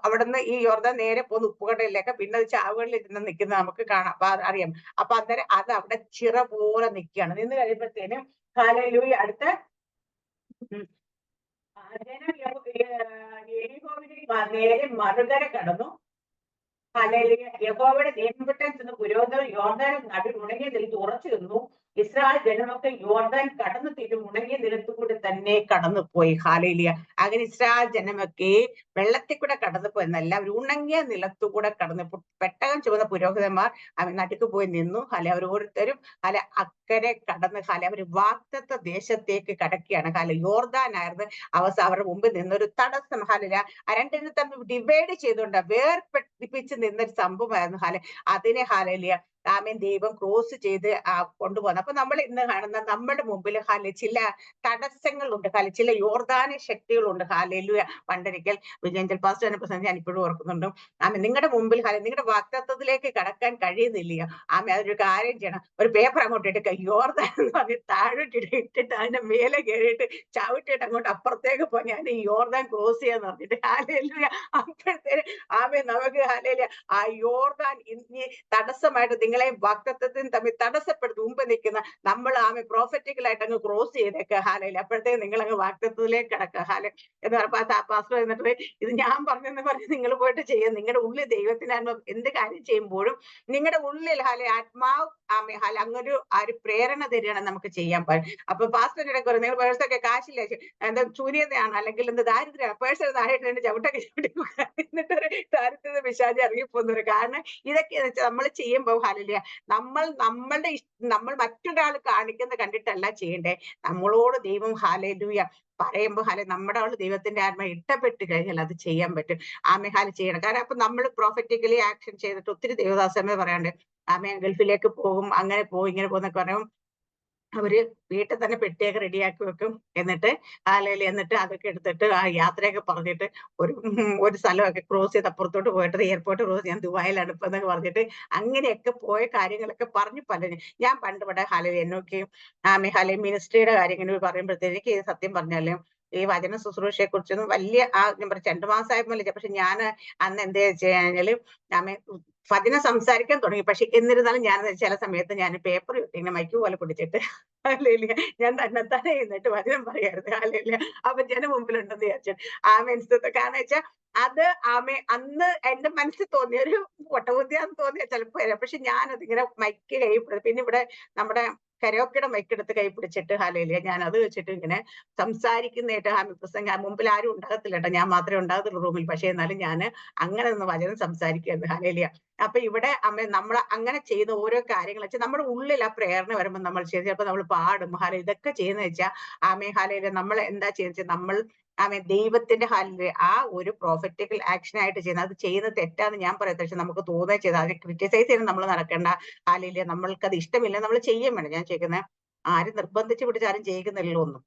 അവിടുന്ന് ഈ യോർദാൻ നേരെ പോകുന്ന ഉപ്പുകടലിലേക്ക്, പിന്നെ അത് ചാവുകളിൽ ഇരുന്ന് നിൽക്കുന്നത് നമുക്ക് കാണാം. അപ്പൊ അറിയാം. അപ്പൊ അന്നേരം അത് അവിടെ ചിറ പോലെ നിൽക്കുകയാണ്. നിന്ന് കഴിയുമ്പോഴത്തേനും ഹല്ലേലൂയ. അടുത്ത നേരെ മറുകര കടന്നു. ഹല്ലേലൂയ. യഹോവയുടെ നിയമപ്പെട്ടം ചെന്ന് പുരോഹിതൻ യോർദാനും നടുവിൽ ഉണങ്ങിയ നിലത്ത് ഉറച്ചു നിന്നു. ഇസ്രായേൽ ജനമൊക്കെ യോർദാൻ കടന്നു തീരും ഉണങ്ങിയ നിലത്തുകൂടി തന്നെ കടന്നു പോയി. ഹല്ലേലൂയ. അങ്ങനെ ഇസ്രായേൽ ജനമൊക്കെ വെള്ളത്തിൽ കൂടെ കടന്നു പോയെന്നല്ല, അവർ ഉണങ്ങിയ നിലത്തുകൂടെ കടന്നു. പെട്ടകം ചുമന്ന പുരോഹിതന്മാർ നടുക്ക് പോയി നിന്നു. അവർ ഓരോരുത്തരും അക്കരെ കടന്ന് അവർ വാഗ്ദത്ത ദേശത്തേക്ക് കടക്കുകയാണ്. യോർദാനായിരുന്നു അവരുടെ മുമ്പിൽ നിന്നൊരു തടസ്സം. രണ്ടിനും തമ്മിൽ ഡിവൈഡ് ചെയ്തുകൊണ്ട് വേർപെട്ടിപ്പിച്ച് നിന്നൊരു സംഭവമായിരുന്നു. അതിനെ ഹല്ലേലൂയ ദൈവം ക്രോസ് ചെയ്ത് കൊണ്ടുപോകുന്നത്. അപ്പൊ നമ്മൾ ഇന്ന് കാണുന്ന നമ്മുടെ മുമ്പിൽ ചില തടസ്സങ്ങളുണ്ട്. ചില യോർദാന ശക്തികളുണ്ട്. ഹല്ലേലൂയ. പണ്ടൊരിക്കൽ വിജയഞ്ചൽ പാസ്റ്റർ പ്രസംഗിച്ച് ഞാൻ ഇപ്പോഴും ഓർക്കുന്നുണ്ട്. നിങ്ങളുടെ മുമ്പിൽ നിങ്ങളുടെ വാഗ്ദത്തത്തിലേക്ക് കടക്കാൻ കഴിയുന്നില്ലയോ? അതൊരു കാര്യം ചെയ്യണം. ഒരു പേപ്പർ അങ്ങോട്ട് എടുക്കുക, യോർദാൻ എന്ന് പറഞ്ഞ് താഴോട്ടിട്ട് ഇട്ടിട്ട് അതിന്റെ മേലെ കയറിയിട്ട് ചവിട്ടിയിട്ട് അങ്ങോട്ട് അപ്പുറത്തേക്ക് പോയി ഞാൻ ഈ യോർദാൻ ക്രോസ് ചെയ്യാന്ന് പറഞ്ഞിട്ട്. ഹല്ലേലൂയ. അപ്പോഴത്തേന് നമുക്ക് ഹല്ലേലൂയ ആ യോർദാൻ ഇനി തടസ്സമായിട്ട് നിങ്ങളെ വാഗ്ദത്തത്തിന് തമ്മിൽ തടസ്സപ്പെടുത്തി മുമ്പ് നിൽക്കുന്ന നമ്മൾ പ്രോഫറ്റിക്കലായിട്ട് അങ്ങ് ക്രോസ് ചെയ്തേക്കുക. ഹല്ലേലൂയ. അപ്പോഴത്തേക്ക് നിങ്ങൾ അങ്ങ് വാഗ്ദത്തത്തിലേക്ക് കിടക്കുക. എന്ന് പറഞ്ഞപ്പോ പാസ്റ്റർ എന്നിട്ട് ഇത് ഞാൻ പറഞ്ഞെന്ന് പറഞ്ഞ് നിങ്ങൾ പോയിട്ട് ചെയ്യുക. നിങ്ങളുടെ ഉള്ളിൽ ദൈവത്തിന് എന്ത് കാര്യം ചെയ്യുമ്പോഴും നിങ്ങളുടെ ഉള്ളിൽ ആത്മാവ് അങ്ങൊരു പ്രേരണ തരികയാണ് നമുക്ക് ചെയ്യാൻ പാടും. അപ്പൊ പാസ്റ്ററിന്റെ പറയും, നിങ്ങൾ പേഴ്സൊക്കെ കാശില്ല, എന്താ ശൂന്യതയാണ് അല്ലെങ്കിൽ എന്ത് ദാരിദ്ര്യമാണ്, പേഴ്സ് താഴെ ചവിട്ടൊക്കെ ചവിട്ടി എന്നിട്ടൊരു ദാരിദ്ര്യത പിശാചി ഇറങ്ങിപ്പോകുന്നവര്. കാരണം ഇതൊക്കെ നമ്മൾ ചെയ്യുമ്പോൾ ഹല്ലേലൂയ നമ്മൾ മറ്റൊരാൾ കാണിക്കുന്നത് കണ്ടിട്ടല്ല ചെയ്യണ്ടേ. നമ്മളോട് ദൈവം ഹല്ലേലൂയ പറയുമ്പോ നമ്മുടെ ആള് ദൈവത്തിന്റെ ആത്മ ഇഷ്ടപ്പെട്ട് കഴിഞ്ഞാൽ അത് ചെയ്യാൻ പറ്റും. ചെയ്യണം. കാരണം അപ്പൊ നമ്മൾ പ്രോഫറ്റിക്കലി ആക്ഷൻ ചെയ്തിട്ട് ഒത്തിരി ദേവദാസന്മാർ പറയാണ്ട് ഗൾഫിലേക്ക് പോകും, അങ്ങനെ പോകും, ഇങ്ങനെ പോകുന്നൊക്കെ പറയും. അവര് വീട്ടിൽ തന്നെ പെട്ടിയൊക്കെ റെഡിയാക്കി വെക്കും. എന്നിട്ട് അതൊക്കെ എടുത്തിട്ട് ആ യാത്രയൊക്കെ പറഞ്ഞിട്ട് ഒരു സ്ഥലമൊക്കെ ക്രോസ് ചെയ്ത് അപ്പുറത്തോട്ട് പോയിട്ട് എയർപോർട്ട് ക്രോസ് ഞാൻ ദുബായിലാണ് ഇപ്പൊ എന്നൊക്കെ പറഞ്ഞിട്ട് അങ്ങനെയൊക്കെ പോയ കാര്യങ്ങളൊക്കെ പറഞ്ഞു പലരും. ഞാൻ പണ്ട് ഇവിടെ എന്നൊക്കെയും മിനിസ്ട്രിയുടെ കാര്യങ്ങൾ പറയുമ്പോഴത്തേക്ക് സത്യം പറഞ്ഞാലും ഈ വചന ശുശ്രൂഷയെ കുറിച്ചൊന്നും വലിയ ഞാൻ പറഞ്ഞു 2 മാസമായപ്പോൾ. പക്ഷെ ഞാൻ അന്ന് എന്താ വെച്ച് കഴിഞ്ഞാല് വചനം സംസാരിക്കാൻ തുടങ്ങി. പക്ഷെ എന്നിരുന്നാലും ഞാൻ ചില സമയത്ത് ഞാൻ പേപ്പർ ഇങ്ങനെ മൈക്ക് പോലെ പിടിച്ചിട്ട് ഹല്ലേലൂയ. ഞാൻ തന്നെത്താനെ എഴുന്നേറ്റ് വചനം പറയായിരുന്നു. ഹല്ലേലൂയ. അപ്പൊ ജനം മുമ്പിലുണ്ടെന്ന് വിചാരിച്ചു. ആമേൻ. കാരണം വെച്ചാ അത് അന്ന് എന്റെ മനസ്സിൽ തോന്നിയ ഒരു പൊട്ടബുദ്ധിയാന്ന് തോന്നിയ ചിലപ്പോ വരാം. പക്ഷെ ഞാനതിങ്ങനെ മൈക്ക് കൈ പിന്നെ ഇവിടെ നമ്മുടെ കരോക്കയുടെ മൈക്കെടുത്ത് കൈ പിടിച്ചിട്ട് ഹല്ലേലൂയ ഞാൻ അത് വെച്ചിട്ട് ഇങ്ങനെ സംസാരിക്കുന്നതായിട്ട് പ്രസംഗം മുമ്പിൽ ആരും ഉണ്ടാകത്തില്ല കേട്ടോ. ഞാൻ മാത്രമേ ഉണ്ടാകത്തുള്ളൂ റൂമിൽ. പക്ഷെ എന്നാലും ഞാൻ അങ്ങനെ നിന്ന് വചനം സംസാരിക്കുകയായിരുന്നു. ഹല്ലേലൂയ. അപ്പൊ ഇവിടെ നമ്മൾ അങ്ങനെ ചെയ്യുന്ന ഓരോ കാര്യങ്ങൾ വെച്ചാൽ നമ്മുടെ ഉള്ളിൽ ആ പ്രേരണ വരുമ്പോൾ നമ്മൾ ചെയ്ത് ചിലപ്പോൾ നമ്മൾ പാടും ഇതൊക്കെ ചെയ്യുന്ന വെച്ചാൽ ഹല്ലേലൂയ നമ്മൾ എന്താ ചെയ്യുന്നത് നമ്മൾ ദൈവത്തിന്റെ ആ ഒരു പ്രോഫറ്റിക്കൽ ആക്ഷൻ ആയിട്ട് ചെയ്യുന്നത്. അത് ചെയ്യുന്നത് തെറ്റാന്ന് ഞാൻ പറയത്തില്ല. പക്ഷെ നമുക്ക് തോന്നുകയും ചെയ്ത് അതിനെ ക്രിറ്റിസൈസ് ചെയ്ത് നമ്മൾ നടക്കേണ്ട. ഹല്ലേലൂയ നമ്മൾക്കത് ഇഷ്ടമില്ല നമ്മൾ ചെയ്യും വേണം. ഞാൻ ചോദിക്കുന്നത് ആരും നിർബന്ധിച്ച് പിടിച്ച് ആരും ചെയ്യിക്കുന്നില്ലല്ലോ ഒന്നും,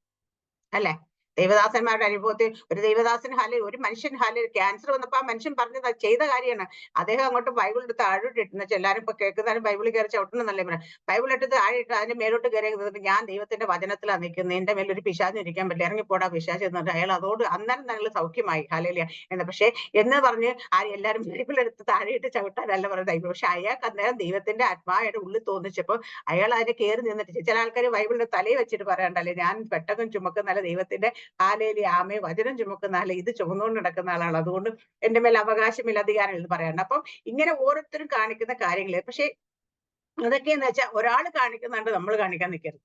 അല്ലെ? ദൈവദാസന്മാരുടെ അനുഭവത്തിൽ ഒരു ദൈവദാസൻ ഒരു മനുഷ്യൻ ക്യാൻസർ വന്നപ്പോ ആ മനുഷ്യൻ പറഞ്ഞത് ചെയ്ത കാര്യമാണ്. അദ്ദേഹം അങ്ങോട്ട് ബൈബിൾ എടുത്ത് താഴോട്ട് ഇട്ടെന്ന് വെച്ചാൽ എല്ലാവരും ഇപ്പൊ കേൾക്കുന്നവരും ബൈബിളിൽ കയറി ചവിട്ടണമെന്നല്ലേ പറയാം. ബൈബിൾ എടുത്ത് താഴെ ഇട്ട് അതിന്റെ മേലോട്ട് കയറി ഞാൻ ദൈവത്തിന്റെ വചനത്തിലാണ് നിൽക്കുന്നത്, എന്റെ മേലൊരു ഒരു പിശാചിന് ഇരിക്കാൻ പറ്റില്ല, ഇറങ്ങിപ്പോടാ പിശാച് എന്നിട്ട് അയാൾ അതോട് അന്നേരം നല്ല സൗഖ്യമായി. ഹല്ലേലൂയ എന്ന്. പക്ഷെ എന്ന് പറഞ്ഞ് എല്ലാവരും ബൈബിൾ എടുത്ത് താഴെ ഇട്ട് ചവിട്ടാനല്ല പറയുന്നത് ബൈബിൾ. പക്ഷെ അയാൾക്ക് അന്നേരം ദൈവത്തിന്റെ ആത്മായുടെ ഉള്ളിൽ തോന്നിച്ചപ്പോ അയാൾ അതിനെ കയറി നിന്നിട്ട് ചില ആൾക്കാർ ബൈബിളിന്റെ തലയിൽ വെച്ചിട്ട് പറയാണ്ടല്ലേ ഞാൻ പെട്ടകം ചുമക്കുന്നല്ല ദൈവത്തിന്റെ ഹല്ലേലൂയ വചനം ചുമക്കുന്ന ആളെ ഇത് ചുമന്നുകൊണ്ട് നടക്കുന്ന ആളാണ്, അതുകൊണ്ട് എന്റെ മേൽ അവകാശമില്ല അധികാരമില്ല എന്ന് പറയാറുണ്ട്. അപ്പം ഇങ്ങനെ ഓരോരുത്തരും കാണിക്കുന്ന കാര്യങ്ങള്. പക്ഷെ അതൊക്കെയെന്ന് വെച്ചാൽ ഒരാൾ കാണിക്കുന്നുണ്ട് നമ്മൾ കാണിക്കാൻ നിൽക്കരുത്.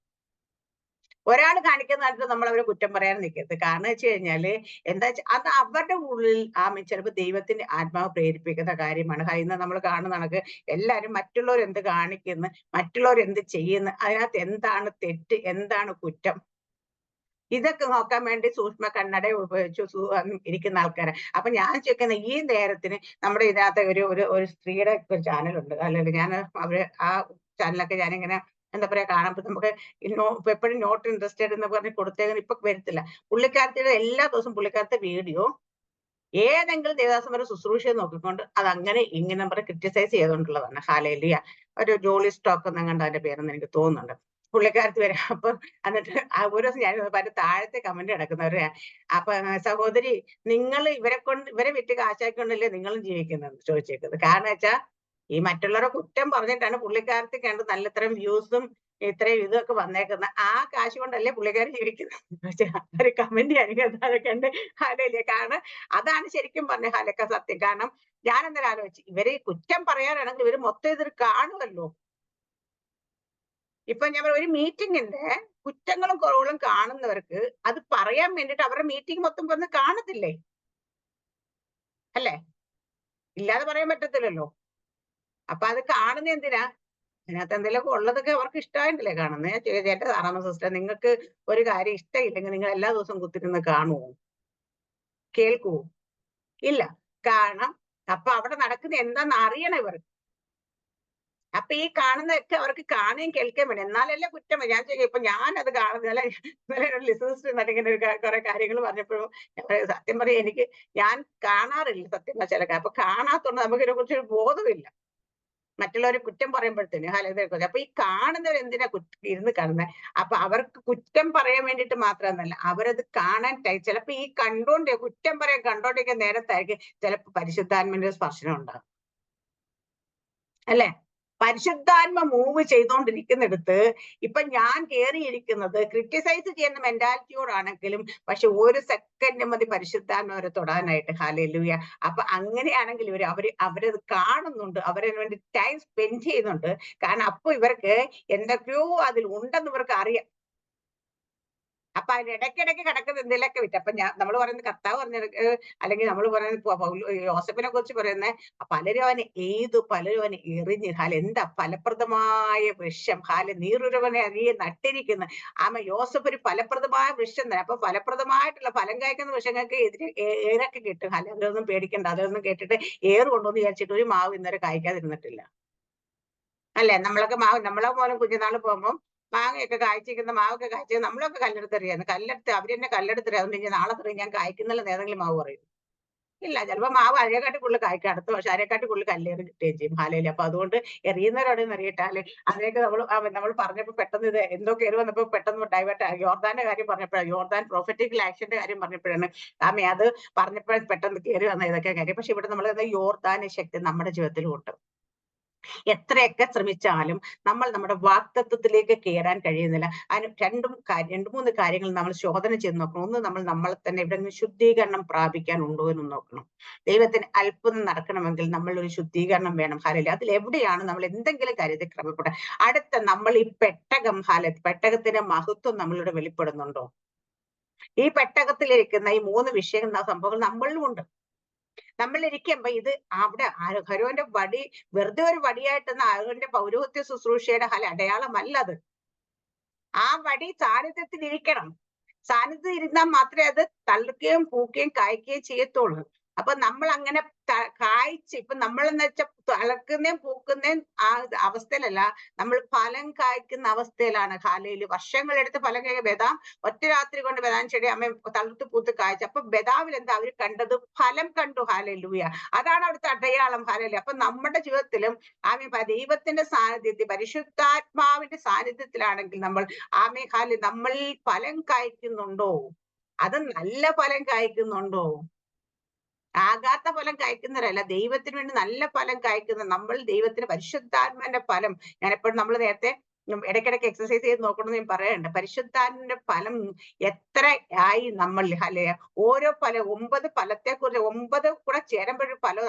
ഒരാൾ കാണിക്കുന്നതായിട്ട് നമ്മൾ അവരെ കുറ്റം പറയാൻ നിൽക്കരുത്. കാരണം വെച്ച് കഴിഞ്ഞാല് എന്താ വെച്ചാൽ അത് അവരുടെ ഉള്ളിൽ ചിലപ്പോൾ ദൈവത്തിന്റെ ആത്മാവ് പ്രേരിപ്പിക്കുന്ന കാര്യമാണ്. ഇന്ന് നമ്മൾ കാണുന്ന കണക്ക് എല്ലാവരും മറ്റുള്ളവർ എന്ത് കാണിക്കുന്നു, മറ്റുള്ളവർ എന്ത് ചെയ്യുന്നു, അതിനകത്ത് എന്താണ് തെറ്റ്, എന്താണ് കുറ്റം, ഇതൊക്കെ നോക്കാൻ വേണ്ടി സൂക്ഷ്മ കണ്ണട ഉപയോഗിച്ച് ഇരിക്കുന്ന ആൾക്കാരെ. അപ്പൊ ഞാൻ ചോദിക്കുന്ന ഈ നേരത്തിന് നമ്മുടെ ഇതിനകത്ത് ഒരു സ്ത്രീയുടെ ഒരു ചാനലുണ്ട്. അല്ലെങ്കിൽ ഞാൻ ആ ചാനലൊക്കെ ഞാനിങ്ങനെ എന്താ പറയാ കാണുമ്പോ നമുക്ക് എപ്പോഴും നോട്ട് ഇൻട്രസ്റ്റഡ് എന്ന് പറഞ്ഞ് കൊടുത്തേക്കുന്ന ഇപ്പൊ വരത്തില്ല. പുള്ളിക്കാരത്തിയുടെ എല്ലാ ദിവസവും പുള്ളിക്കാരത്തെ വീഡിയോ ഏതെങ്കിലും ദേവദാസന്മാരെ ശുശ്രൂഷ നോക്കിക്കൊണ്ട് അത് അങ്ങനെ ഇങ്ങനെ പറഞ്ഞ് ക്രിറ്റിസൈസ് ചെയ്തുകൊണ്ടുള്ളതാണ്. ഹല്ലേലൂയ. ഒരു ജോളി സ്റ്റോക്ക് എന്നങ്ങാണ്ട് അതിന്റെ പേരെന്ന് എനിക്ക് തോന്നുന്നുണ്ട്. പുള്ളിക്കാരത്തി വരെ. അപ്പൊ എന്നിട്ട് ഒരു ദിവസം ഞാൻ താഴത്തെ കമന്റ് കിടക്കുന്നവരെ അപ്പൊ സഹോദരി നിങ്ങൾ ഇവരെ വിറ്റ് കാശാക്കൊണ്ടല്ലേ നിങ്ങളും ജീവിക്കുന്നത് ചോദിച്ചേക്കുന്നത്. കാരണം വെച്ചാ ഈ മറ്റുള്ളവരെ കുറ്റം പറഞ്ഞിട്ടാണ് പുള്ളിക്കാരത്തി കണ്ട് നല്ല ഇത്രയും വ്യൂസും ഇത്രയും ഇതൊക്കെ വന്നേക്കുന്നത്. ആ കാശ് കൊണ്ടല്ലേ പുള്ളിക്കാരൻ ജീവിക്കുന്നത്. ഒരു കമന്റ് അതൊക്കെ ഉണ്ട്. ഹല്ലേലൂയ. കാരണം അതാണ് ശരിക്കും പറഞ്ഞ ഹലക്ക സത്യം. കാരണം ഞാൻ അന്നേരം ആലോചിച്ചു ഇവര് കുറ്റം പറയാനാണെങ്കിൽ ഇവര് മൊത്തം ഇതൊരു കാണുമല്ലോ. ഇപ്പൊ ഞാൻ ഒരു മീറ്റിംഗിന്റെ കുറ്റങ്ങളും കുറവുകളും കാണുന്നവർക്ക് അത് പറയാൻ വേണ്ടിട്ട് അവരുടെ മീറ്റിംഗ് മൊത്തം വന്ന് കാണത്തില്ലേ, അല്ലേ? ഇല്ലാതെ പറയാൻ പറ്റത്തില്ലല്ലോ. അപ്പൊ അത് കാണുന്ന എന്തിനാ? അതിനകത്ത് എന്തെങ്കിലുമൊക്കെ ഉള്ളതൊക്കെ അവർക്ക് ഇഷ്ടമായിട്ടല്ലേ കാണുന്നത്. എന്റെ സാറാമ്മ സിസ്റ്റർ, നിങ്ങൾക്ക് ഒരു കാര്യം ഇഷ്ടമില്ലെങ്കിൽ നിങ്ങൾ എല്ലാ ദിവസവും കുത്തിരുന്ന് കാണുവോ, കേൾക്കുവോ? ഇല്ല. കാരണം അപ്പൊ അവിടെ നടക്കുന്ന എന്താന്ന് അറിയണം ഇവർക്ക്. അപ്പൊ ഈ കാണുന്നതൊക്കെ അവർക്ക് കാണുകയും കേൾക്കുകയും വേണം. എന്നാലല്ലേ കുറ്റം. ഞാൻ ചോദിക്കും ഇപ്പൊ ഞാനത് കാണുന്നില്ല. ഇന്നലെ ലിസണേഴ്സ് എന്നിട്ടിങ്ങനെ കുറെ കാര്യങ്ങൾ പറഞ്ഞപ്പോഴും സത്യം പറയാം ഞാൻ കാണാറില്ല സത്യം ചില. അപ്പൊ കാണാത്തോണ്ട് നമുക്ക് ഇതിനെ കുറിച്ചൊരു ബോധമില്ല. മറ്റുള്ളവരെ കുറ്റം പറയുമ്പോഴത്തേന് ഹലോ. അപ്പൊ ഈ കാണുന്നവർ എന്തിനാ ഇരുന്ന് കാണുന്നത്? അപ്പൊ അവർക്ക് കുറ്റം പറയാൻ വേണ്ടിട്ട് മാത്രമെന്നല്ല, അവരത് കാണാൻ ചിലപ്പോ ഈ കുറ്റം പറയാൻ കണ്ടോണ്ടിരിക്കുന്ന നേരത്തായിരിക്കും ചിലപ്പോ പരിശുദ്ധാത്മന്റെ സ്പർശനം ഉണ്ടാകും, അല്ലെ? പരിശുദ്ധാത്മ മൂവ് ചെയ്തുകൊണ്ടിരിക്കുന്നിടത്ത് ഇപ്പൊ ഞാൻ കേറിയിരിക്കുന്നത് ക്രിറ്റിസൈസ് ചെയ്യുന്ന മെന്റാലിറ്റിയോടാണെങ്കിലും പക്ഷെ ഒരു സെക്കൻഡ് മതി പരിശുദ്ധാത്മ അവരെ തൊടാനായിട്ട്. ഹല്ലേലൂയ. അപ്പൊ അങ്ങനെയാണെങ്കിൽ അവരത് കാണുന്നുണ്ട്, അവരതിനു വേണ്ടി ടൈം സ്പെൻഡ് ചെയ്യുന്നുണ്ട്. കാരണം അപ്പൊ ഇവർക്ക് എന്തൊക്കെയോ അതിൽ ഉണ്ടെന്ന് ഇവർക്ക് അറിയാം. അപ്പൊ അതിന് ഇടയ്ക്കിടയ്ക്ക് കിടക്കുന്ന എന്തെങ്കിലുമൊക്കെ വിറ്റ്. അപ്പൊ നമ്മൾ പറയുന്നത് കർത്താവ് പറഞ്ഞ അല്ലെങ്കിൽ നമ്മൾ പറയുന്നത് യോസഫിനെ കുറിച്ച് പറയുന്നത് പലരും അവനെ എറിഞ്ഞ് എന്താ ഫലപ്രദമായ വൃക്ഷം നീറുരവനെ അറിയെ നട്ടിരിക്കുന്ന യോസഫ് ഒരു ഫലപ്രദമായ വൃക്ഷം തന്നെ. അപ്പൊ ഫലപ്രദമായിട്ടുള്ള ഫലം കായ്ക്കുന്ന വൃക്ഷങ്ങൾക്ക് എതിരെ ഏറൊക്കെ കിട്ടും. അതൊന്നും പേടിക്കണ്ട. അതൊന്നും കേട്ടിട്ട് ഏറ് കൊണ്ടുവന്ന് വിചാരിച്ചിട്ട് ഒരു മാവ് ഇന്നലെ കായ്ക്കാതിരുന്നിട്ടില്ല, അല്ലെ? നമ്മളെ പോലെ കുഞ്ഞുനാള് പോകുമ്പോ മാങ്ങയൊക്കെ കായ്ച്ചിരിക്കുന്ന മാവൊക്കെ കായ്ച്ചത് നമ്മളൊക്കെ കല്ലെടുത്തെറിയാന്ന്. അവര് തന്നെ കല്ലെടുത്തെറിയാം. അതുകൊണ്ട് ഇനി നാളെ തെറിയും ഞാൻ കായ്ക്കുന്നില്ലെന്ന് ഏതെങ്കിലും മാവ് പറയും? ഇല്ല. ചിലപ്പോ മാവ് അതിനെക്കാട്ടി കൂടുതൽ കായ്ക്കും അടുത്ത വർഷം. അതിനെക്കാട്ടി കൂടുതൽ കല്ലേറ് കിട്ടുകയും ചെയ്യും. ഹല്ലേലൂയ. അപ്പൊ അതുകൊണ്ട് എറിയുന്നവരോടൊന്നും എറിയട്ടെ. അതിനൊക്കെ നമ്മൾ പറഞ്ഞപ്പോ പെട്ടെന്ന് ഇത് എന്തോ കയറി വന്നപ്പോ പെട്ടെന്ന് ഡൈവേർട്ട് ആയി. യോർദാന്റെ കാര്യം പറഞ്ഞപ്പോഴാണ്, യോർദാൻ പ്രൊഫറ്റിക്കൽ ആക്ഷന്റെ കാര്യം പറഞ്ഞപ്പോഴാണ് അത് പറഞ്ഞപ്പോഴാണ് പെട്ടെന്ന് കയറി വന്ന ഇതൊക്കെ കാര്യം. പക്ഷെ ഇവിടെ നമ്മൾ യോർദാന്റെ ശക്തി നമ്മുടെ ജീവിതത്തിലും ഉണ്ട്. എത്രയൊക്കെ ശ്രമിച്ചാലും നമ്മൾ നമ്മുടെ വാക്തത്വത്തിലേക്ക് കയറാൻ കഴിയുന്നില്ല. അതിന് രണ്ട് മൂന്ന് കാര്യങ്ങൾ നമ്മൾ ശോധന ചെയ്ത് നോക്കണം. ഒന്ന്, നമ്മൾ നമ്മളെ തന്നെ എവിടെയെങ്കിലും ശുദ്ധീകരണം പ്രാപിക്കാൻ ഉണ്ടോ എന്ന് നോക്കണം. ദൈവത്തിന് അത്ഭുതം നടക്കണമെങ്കിൽ നമ്മൾ ഒരു ശുദ്ധീകരണം വേണം. ഹല്ലേലൂയ. അതിൽ എവിടെയാണ് നമ്മൾ എന്തെങ്കിലും കാര്യത്തിൽ ക്രമപ്പെടുക? അടുത്ത, നമ്മൾ ഈ പെട്ടകം, പെട്ടകത്തിന്റെ മഹത്വം നമ്മളിവിടെ വെളിപ്പെടുന്നുണ്ടോ? ഈ പെട്ടകത്തിലിരിക്കുന്ന ഈ 3 വിഷയങ്ങൾ, സംഭവങ്ങൾ നമ്മളിലും ഉണ്ട്. നമ്മളിരിക്കുമ്പോ ഇത് അവിടെ അഹരോന്റെ വടി വെറുതെ ഒരു വടിയായിട്ടൊന്നും അഹരോന്റെ പൗരോഹിത്യ ശുശ്രൂഷയുടെ അടയാളമല്ല അത്. ആ വടി സാന്നിധ്യത്തിൽ ഇരിക്കണം. സാന്നിധ്യത്തിൽ ഇരുന്നാൽ മാത്രമേ അത് തളിർക്കുകയും പൂക്കുകയും കായ്ക്കുകയും ചെയ്യത്തുള്ളൂ. അപ്പൊ നമ്മൾ അങ്ങനെ കായ്ച്ച്, ഇപ്പൊ നമ്മളെന്ന് വെച്ചാൽ തളർക്കുന്നേം പൂക്കുന്നേം ആ അവസ്ഥയിലല്ല, നമ്മൾ ഫലം കായ്ക്കുന്ന അവസ്ഥയിലാണ്. ഹല്ലേലൂയ. വർഷങ്ങളെടുത്ത് ഫലം കായ്ക്കുക. ബദാം ഒറ്റ രാത്രി കൊണ്ട് ബദാം ചെടി അമ്മ തളിർത്ത് പൂത്ത് കായ്ച്ചു. അപ്പൊ ബദാമിൽ എന്താ അവര് കണ്ടത്? ഫലം കണ്ടു. ഹല്ലേലൂയ. അതാണ് അവിടുത്തെ അടയാളം. ഹല്ലേലൂയ. അപ്പൊ നമ്മുടെ ജീവിതത്തിലും ദൈവത്തിന്റെ സാന്നിധ്യത്തിൽ, പരിശുദ്ധാത്മാവിന്റെ സാന്നിധ്യത്തിലാണെങ്കിൽ നമ്മൾ നമ്മൾ ഫലം കായ്ക്കുന്നുണ്ടോ? അത് നല്ല ഫലം കായ്ക്കുന്നുണ്ടോ? ആകാത്ത ഫലം കായ്ക്കുന്നവരല്ല, ദൈവത്തിന് വേണ്ടി നല്ല ഫലം കായ്ക്കുന്ന നമ്മൾ, ദൈവത്തിന് പരിശുദ്ധാത്മാവിന്റെ ഫലം. ഞാൻ എപ്പോഴും, നമ്മൾ നേരത്തെ ഇടയ്ക്കിടയ്ക്ക് എക്സസൈസ് ചെയ്ത് നോക്കണമെന്ന് ഞാൻ പറയാറുണ്ട്. പരിശുദ്ധാത്മാവിന്റെ ഫലം എത്ര ആയി നമ്മൾ, അല്ലെ? ഓരോ ഫലം 9 ഫലത്തെ കുറിച്ച്, 9 കൂടെ ചേരുമ്പോഴൊരു ഫലം,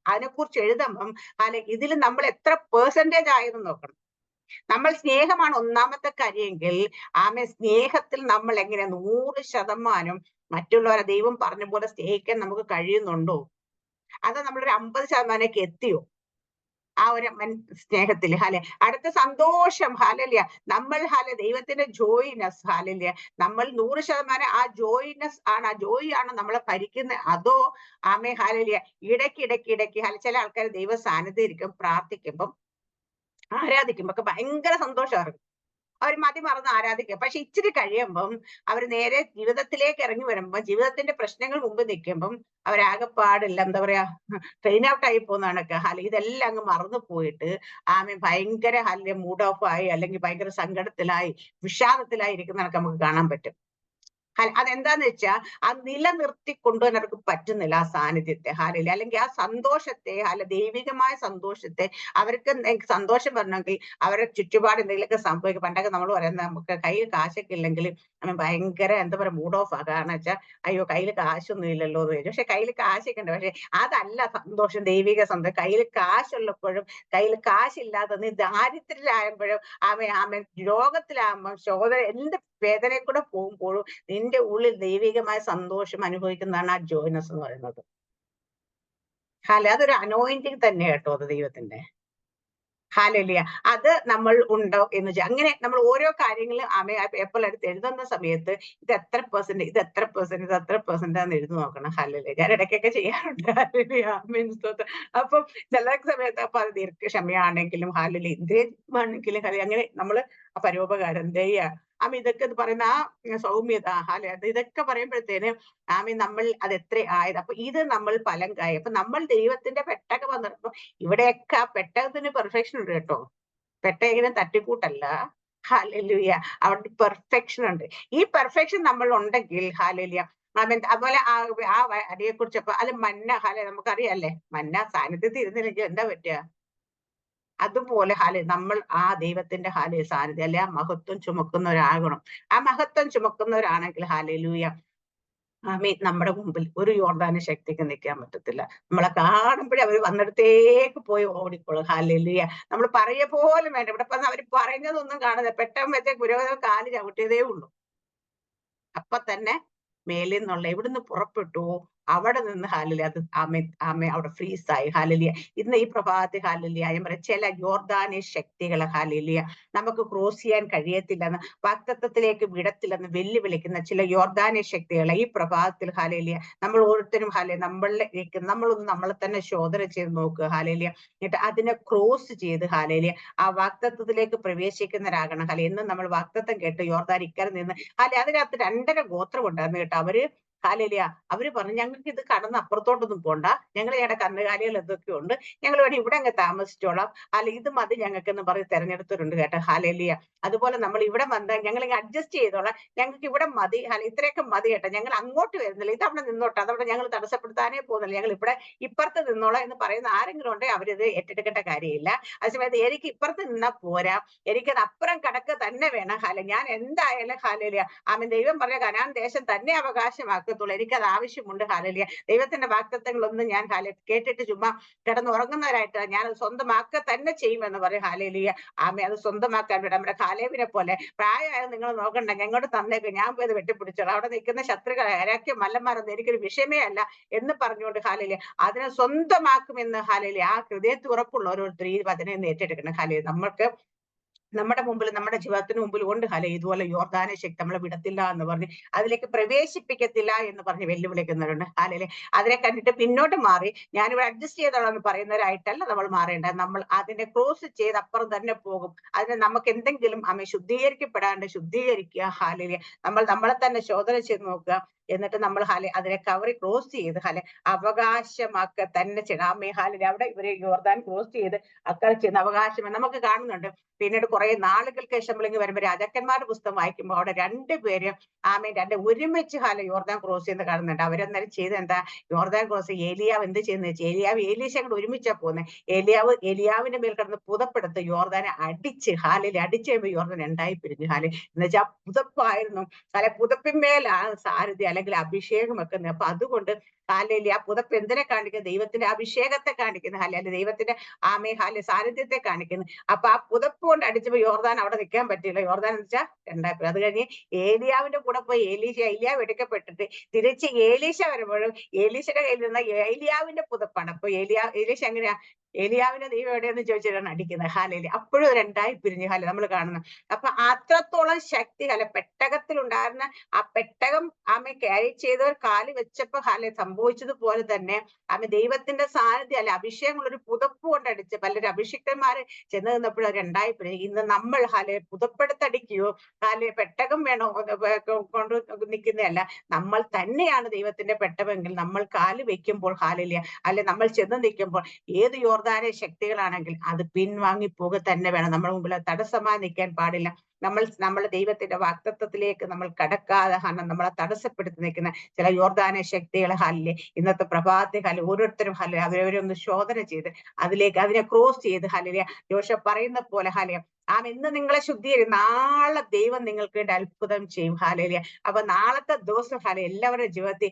അതിനെക്കുറിച്ച് എഴുതുമ്പം ഇതിൽ നമ്മൾ എത്ര പെർസെന്റേജ് ആയെന്ന് നോക്കണം. നമ്മൾ സ്നേഹമാണ് ഒന്നാമത്തെ കാര്യമെങ്കിൽ സ്നേഹത്തിൽ നമ്മൾ എങ്ങനെ 100% മറ്റുള്ളവരെ ദൈവം പറഞ്ഞ പോലെ സ്നേഹിക്കാൻ നമുക്ക് കഴിയുന്നുണ്ടോ? അത് നമ്മളൊരു 50% എത്തിയോ ആ ഒരു സ്നേഹത്തിൽ? അടുത്ത സന്തോഷം. നമ്മൾ ദൈവത്തിന്റെ ജോയിനെസ്. നമ്മൾ 100% ആ ജോയിനെസ് ആണ്, ആ ജോയി ആണ് നമ്മളെ ഭരിക്കുന്നത്. അതോ ഇടയ്ക്ക് ചില ആൾക്കാർ ദൈവ സാന്നിധ്യം ഇരിക്കും, പ്രാർത്ഥിക്കുമ്പം ആരാധിക്കുമ്പോ ഒക്കെ ഭയങ്കര സന്തോഷമായിരുന്നു. അവർ മതിമറന്ന് ആരാധിക്കുക. പക്ഷെ ഇച്ചിരി കഴിയുമ്പം അവർ നേരെ ജീവിതത്തിലേക്ക് ഇറങ്ങി വരുമ്പോ, ജീവിതത്തിന്റെ പ്രശ്നങ്ങൾ മുമ്പ് നിൽക്കുമ്പം അവരാകെപ്പാടില്ല, എന്താ പറയാ, ട്രെയിൻ ഔട്ട് ആയി പോകുന്നതാണൊക്കെ. ഇതെല്ലാം അങ്ങ് മറന്നു പോയിട്ട് ഭയങ്കര മൂഡ് ഓഫ് ആയി, അല്ലെങ്കിൽ ഭയങ്കര സങ്കടത്തിലായി, വിഷാദത്തിലായി ഇരിക്കുന്നതൊക്കെ നമുക്ക് കാണാൻ പറ്റും. അതെന്താന്ന് വെച്ചാൽ ആ നിലനിർത്തി കൊണ്ടുവരാൻ അവർക്ക് പറ്റുന്നില്ല ആ സാന്നിധ്യത്തെ. അല്ലെങ്കിൽ ആ സന്തോഷത്തെ, ദൈവികമായ സന്തോഷത്തെ. അവർക്ക് സന്തോഷം വരണമെങ്കിൽ അവരുടെ ചുറ്റുപാട് എന്തെങ്കിലുമൊക്കെ സംഭവിക്കും. പണ്ടൊക്കെ നമ്മൾ പറയുന്നത്, നമുക്ക് കയ്യിൽ കാശൊക്കെ ഇല്ലെങ്കിൽ ഭയങ്കര എന്താ പറയാ മൂഡ് ഓഫ് ആ. കാരണം വെച്ചാൽ അയ്യോ കയ്യിൽ കാശൊന്നും ഇല്ലല്ലോ എന്ന് വരും. പക്ഷെ കയ്യിൽ കാശൊക്കെ ഉണ്ട്. പക്ഷെ അതല്ല സന്തോഷം, ദൈവിക സന്തോഷം. കയ്യിൽ കാശുള്ളപ്പോഴും കയ്യിൽ കാശില്ലാതെ നീ ദാരിദ്ര്യരാകുമ്പോഴും രോഗത്തിലാകുമ്പോൾ, എന്ത് വേദനയെ കൂടെ പോകുമ്പോഴും നിന്റെ ഉള്ളിൽ ദൈവികമായ സന്തോഷം അനുഭവിക്കുന്നതാണ് ആ ജോയ്നസ് എന്ന് പറയുന്നത്. അതൊരു അനോയിന്റിങ് തന്നെ കേട്ടോ, അത് ദൈവത്തിന്റെ. ഹല്ലേലൂയ. അത് നമ്മൾ ഉണ്ടോ എന്ന് വെച്ചാൽ, അങ്ങനെ നമ്മൾ ഓരോ കാര്യങ്ങളും പേപ്പറിൽ എടുത്ത് എഴുതുന്ന സമയത്ത് ഇത് എത്ര പെർസെന്റ്, ഇത് എത്ര പെർസെന്റ്, ഇത് എത്ര പെർസെന്റ് ആണെന്ന് എഴുതി നോക്കണം. ഹല്ലേലൂയ. ഞാൻ ഇടയ്ക്കൊക്കെ ചെയ്യാറുണ്ട്. ഹല്ലേലൂയ. അപ്പം ചില സമയത്ത് അപ്പൊ അത് ദീർഘക്ഷമയാണെങ്കിലും ഇന്ദ്രിയമാണെങ്കിലും അങ്ങനെ നമ്മള് പരോപകാരം, ദയ, ഇതൊക്കെ പറയുന്ന ആ സൗമ്യത, ഇതൊക്കെ പറയുമ്പോഴത്തേന് നമ്മൾ അത് എത്ര ആയത്. അപ്പൊ ഇത് നമ്മൾ ഫലം കായ. അപ്പൊ നമ്മൾ ദൈവത്തിന്റെ പെട്ടകം വന്നപ്പോ ഇവിടെയൊക്കെ ആ പെട്ടകത്തിന് പെർഫെക്ഷൻ ഉണ്ട് കേട്ടോ. പെട്ടകം തട്ടിക്കൂട്ടല്ല. ഹല്ലേലൂയ. അവിടെ പെർഫെക്ഷൻ ഉണ്ട്. ഈ പെർഫെക്ഷൻ നമ്മൾ ഉണ്ടെങ്കിൽ ഹല്ലേലൂയ. അതുപോലെ ആ അരിയെ കുറിച്ചപ്പോ മന്ന, നമുക്കറിയാല്ലേ, മന്ന സാന്നിധ്യത്തിൽ ഇരുന്നില്ലെങ്കിൽ എന്താ പറ്റുക? അതുപോലെ നമ്മൾ ആ ദൈവത്തിന്റെ സാന്നിധ്യം, അല്ലെ ആ മഹത്വം ചുമക്കുന്നവരാകണം. ആ മഹത്വം ചുമക്കുന്നവരാണെങ്കിൽ ഹല്ലേലൂയ, നമ്മുടെ മുമ്പിൽ ഒരു യോർദാന ശക്തിക്ക് നിൽക്കാൻ പറ്റത്തില്ല. നമ്മളെ കാണുമ്പോഴേ അവർ വന്നിടത്തേക്ക് പോയി ഓടിക്കോളും. ഹല്ലേലൂയ. നമ്മൾ പറയ പോലും വേണ്ട. ഇവിടെ അവർ പറയുന്നതൊന്നും കാണുന്നില്ല. പെട്ടെന്ന് വെച്ച പുരോഹിതൻ കാല് ചവിട്ടിയതേ ഉള്ളൂ. അപ്പൊ തന്നെ മേലിൽ നിന്നുള്ള എവിടുന്ന് പുറപ്പെട്ടു അവിടെ നിന്ന് ഹല്ലേലൂയ, അത് അവിടെ ഫ്രീസായി. ഹല്ലേലൂയ. ഇന്ന് ഈ പ്രഭാതത്തിൽ ഹല്ലേലൂയ ഞാൻ പറയാം, ചില യോർദാനി ശക്തികളെ ഹല്ലേലൂയ നമുക്ക് ക്രോസ് ചെയ്യാൻ കഴിയത്തില്ലെന്ന്, വാഗ്ദത്തത്തിലേക്ക് വിടത്തില്ലെന്ന് വെല്ലുവിളിക്കുന്ന ചില യോർദാനി ശക്തികളെ ഈ പ്രഭാതത്തിൽ ഹല്ലേലൂയ നമ്മൾ ഓരോരുത്തരും നമ്മളൊന്ന് നമ്മളെ തന്നെ ശോധന ചെയ്ത് നോക്കുക. ഹല്ലേലൂയ. എന്നിട്ട് അതിനെ ക്രോസ് ചെയ്ത് ഹല്ലേലൂയ ആ വാഗ്ദത്തത്തിലേക്ക് പ്രവേശിക്കുന്നവരാകണം. എന്നും നമ്മൾ വാഗ്ദത്തം കേട്ട് യോർദാൻ ഇക്കരെ നിന്ന് അതിനകത്ത് 2.5 ഗോത്രം ഉണ്ടായിരുന്നു കേട്ടോ. അവര് ഹാലേലിയ. അവര് പറഞ്ഞു ഞങ്ങൾക്ക് ഇത് കടന്ന് അപ്പുറത്തോട്ടൊന്നും പോണ്ട, ഞങ്ങൾ ഞങ്ങളുടെ കന്നുകാലികൾ എന്തൊക്കെ ഉണ്ട്, ഞങ്ങൾ വേണേ ഇവിടെ അങ്ങ് താമസിച്ചോളാം, അല്ല ഇത് മതി ഞങ്ങൾക്കെന്ന് പറഞ്ഞ് തെരഞ്ഞെടുത്തവരുണ്ട് കേട്ടോ. ഹാലേലിയ. അതുപോലെ നമ്മൾ ഇവിടെ വന്ന് ഞങ്ങൾ അഡ്ജസ്റ്റ് ചെയ്തോളാം, ഞങ്ങൾക്ക് ഇവിടെ മതി, ഇത്രയൊക്കെ മതി കേട്ടോ, ഞങ്ങൾ അങ്ങോട്ട് വരുന്നില്ല, ഇത് അവിടെ നിന്നോട്ടെ, അതവിടെ ഞങ്ങൾ തടസ്സപ്പെടുത്താനേ പോകുന്നില്ല, ഞങ്ങൾ ഇവിടെ ഇപ്പുറത്ത് നിന്നോളാം എന്ന് പറയുന്ന ആരെങ്കിലും ഉണ്ടെങ്കിൽ അവരിത് ഏറ്റെടുക്കേണ്ട കാര്യമില്ല. അതേസമയത്ത് എനിക്ക് ഇപ്പുറത്ത് നിന്നാ പോരാ, എനിക്കത് അപ്പുറം കടക്ക് തന്നെ വേണം. ഞാൻ എന്തായാലും ഹാലേലിയ ആമേൻ, ദൈവം പറഞ്ഞ കനാൻ ദേശം തന്നെ അവകാശമാക്കത്തുള്ളൂ, എനിക്കത് ആവശ്യമുണ്ട്. ഹാലേലിയ. ദൈവത്തിന്റെ വാഗ്ദത്തങ്ങളൊന്നും ഞാൻ കേട്ടിട്ട് ചുമ്മാ കിടന്നുറങ്ങുന്നവരായിട്ട് ഞാൻ അത് സ്വന്തമാക്കുക തന്നെ ചെയ്യുമെന്ന് പറയും. ഹാലേലിയ. ആമേ, അത് സ്വന്തമാക്കാൻ വേണ്ടി നമ്മുടെ കാലേബിനെ പോലെ പ്രായമായത് നിങ്ങൾ നോക്കണ്ട, ഞങ്ങോട്ട് തന്നേക്ക്, ഞാൻ പോയത് വെട്ടിപ്പിടിച്ചോളാം, അവിടെ നിൽക്കുന്ന ശത്രുക്കൾ ആരൊക്കെ മല്ലന്മാരൊന്നും എനിക്കൊരു വിഷയമേ അല്ല എന്ന് പറഞ്ഞുകൊണ്ട് ഹാലേലിയ അതിനെ സ്വന്തമാക്കുമെന്ന് ഹാലേലിയ ആ ഹൃദയത്തിൽ ഉറപ്പുള്ള ഓരോരുത്തർ ഈ വചനം ഏറ്റെടുക്കണം. ഹാലേലിയ. നമ്മൾക്ക് നമ്മുടെ മുമ്പിൽ, നമ്മുടെ ജീവിതത്തിന് മുമ്പിൽ ഉണ്ട് ഇതുപോലെ യോർദാനെ ശക്തി നമ്മളെ വിടത്തില്ല എന്ന് പറഞ്ഞ്, അതിലേക്ക് പ്രവേശിപ്പിക്കത്തില്ല എന്ന് പറഞ്ഞ് വെല്ലുവിളിക്കുന്നവരുണ്ട്. ഹാലേലിയ. അതിനെ കണ്ടിട്ട് പിന്നോട്ട് മാറി ഞാനിവിടെ അഡ്ജസ്റ്റ് ചെയ്തോളാം എന്ന് പറയുന്നവരായിട്ടല്ല നമ്മൾ മാറേണ്ടത്. നമ്മൾ അതിനെ ക്രോസ് ചെയ്ത് അപ്പുറം തന്നെ പോകും. അതിന് നമുക്ക് എന്തെങ്കിലും ശുദ്ധീകരിക്കപ്പെടാണ്ട് ശുദ്ധീകരിക്കുക. ഹാലേലിയ. നമ്മൾ നമ്മളെ തന്നെ ശോധന ചെയ്ത് നോക്കുക. എന്നിട്ട് നമ്മൾ അതിനെ കവറി ക്രോസ് ചെയ്ത് അവകാശമാക്കുക തന്നെ ചെയ്യണം. ആമേ. ഹാലേലിയ. അവിടെ ഇവര് യോർദാൻ ക്രോസ് ചെയ്ത് അക്കരെ ചെയ്യുന്ന അവകാശം നമുക്ക് കാണുന്നുണ്ട്. പിന്നീട് കുറെ നാളുകൾക്ക് ശേഷം നമ്മളിങ്ങ് വരുമ്പോൾ രാജാക്കന്മാരുടെ പുസ്തകം വായിക്കുമ്പോൾ അവിടെ രണ്ടുപേരും ഒരുമിച്ച് യോർദാൻ ക്രോസ് ചെയ്യുന്നത് കാണുന്നുണ്ട്. അവരന്നേരം ചെയ്ത് എന്താ, യോർദാൻ ക്രോസ് ഏലിയാവ് എന്ത് ചെയ്യുന്നത് വെച്ചാൽ, ഏലിയാവ് ഏലീശ കൂടെ ഒരുമിച്ചാ പോകുന്നത്. ഏലിയാവിന്റെ മേൽ കിടന്ന് പുതപ്പെടുത്ത് യോർദാനെ അടിച്ച് അടിച്ചു കഴിയുമ്പോൾ യോർദാൻ രണ്ടായി പിരിഞ്ഞു. എന്ന് വെച്ചാൽ പുതപ്പായിരുന്നു. പുതപ്പിന്മേലാണ് സാരഥി അല്ലെങ്കിൽ അഭിഷേകം വെക്കുന്നത്. അപ്പൊ അതുകൊണ്ട് ഹാലേലിയ. ആ പുതപ്പ് എന്തിനെ കാണിക്കുന്നത്? ദൈവത്തിന്റെ അഭിഷേകത്തെ കാണിക്കുന്നു. അല്ലെങ്കിൽ ദൈവത്തിന്റെ സാന്നിധ്യത്തെ കാണിക്കുന്നു. അപ്പൊ ആ പുതപ്പ് കൊണ്ട് അടിച്ചപ്പോ യോർദാൻ അവിടെ നിൽക്കാൻ പറ്റില്ല. യോർദാൻ എന്ന് വെച്ചാൽ രണ്ടായി. അത് കഴിഞ്ഞ് ഏലിയാവിന്റെ കൂടെ പോയി ഏലിയാവ് എടുക്കപ്പെട്ടിട്ട് തിരിച്ച് ഏലീശ വരുമ്പോഴും ഏലീശയുടെ കയ്യിൽ നിന്ന് ഏലിയാവിന്റെ പുതപ്പാണ്. അപ്പൊ ഏലീശ എങ്ങനെയാ ഏലിയാവിന്റെ ദൈവം എവിടെയെന്ന് ചോദിച്ചിട്ടാണ് അടിക്കുന്നത്. ഹാലേലിയ. അപ്പോഴും രണ്ടായി പിരിഞ്ഞു നമ്മൾ കാണുന്നത്. അപ്പൊ അത്രത്തോളം ശക്തി പെട്ടകത്തിൽ ഉണ്ടായിരുന്ന ആ പെട്ടകം ക്യാരി ചെയ്തവർ കാല് വെച്ചപ്പോ സംഭവിച്ചതുപോലെ തന്നെ ദൈവത്തിന്റെ സാന്നിധ്യം അഭിഷേകമുള്ള ഒരു പുതപ്പ് കൊണ്ട് അടിച്ച് പലരും അഭിഷിക്തന്മാര് ചെന്ന് നിന്നപ്പോഴും രണ്ടായി പിരിഞ്ഞു. ഇന്ന് നമ്മൾ പുതപ്പെടുത്തടിക്കുകയോ പെട്ടകം വേണോ കൊണ്ട് നിൽക്കുന്നതല്ല, നമ്മൾ തന്നെയാണ് ദൈവത്തിന്റെ പെട്ടകമെങ്കിൽ നമ്മൾ കാല് വെക്കുമ്പോൾ ഹാലേലിയ നമ്മൾ ചെന്ന് നിൽക്കുമ്പോൾ ഏത് യോർദാനെ ശക്തികളാണെങ്കിൽ അത് പിൻവാങ്ങി പോകുക തന്നെ വേണം. നമ്മുടെ മുമ്പിൽ തടസ്സമായി നിൽക്കാൻ പാടില്ല. നമ്മൾ ദൈവത്തിന്റെ വാഗ്ദത്തത്തിലേക്ക് നമ്മൾ കടക്കാതെ നമ്മളെ തടസ്സപ്പെടുത്തി നിൽക്കുന്ന ചില യോർദാന ശക്തികളെ ഇന്നത്തെ പ്രഭാതത്തെ ഓരോരുത്തരും അവരവരൊന്ന് ശോധന ചെയ്ത് അതിനെ ക്രോസ് ചെയ്ത് യോശുവ പറയുന്ന പോലെ ഇന്ന് നിങ്ങളെ ശുദ്ധീകരിക്കും, നാളെ ദൈവം നിങ്ങൾക്ക് വേണ്ടി അത്ഭുതം ചെയ്യും. ഹാലേലിയ. അപ്പൊ നാളത്തെ ദിവസം എല്ലാവരുടെ ജീവിതത്തിൽ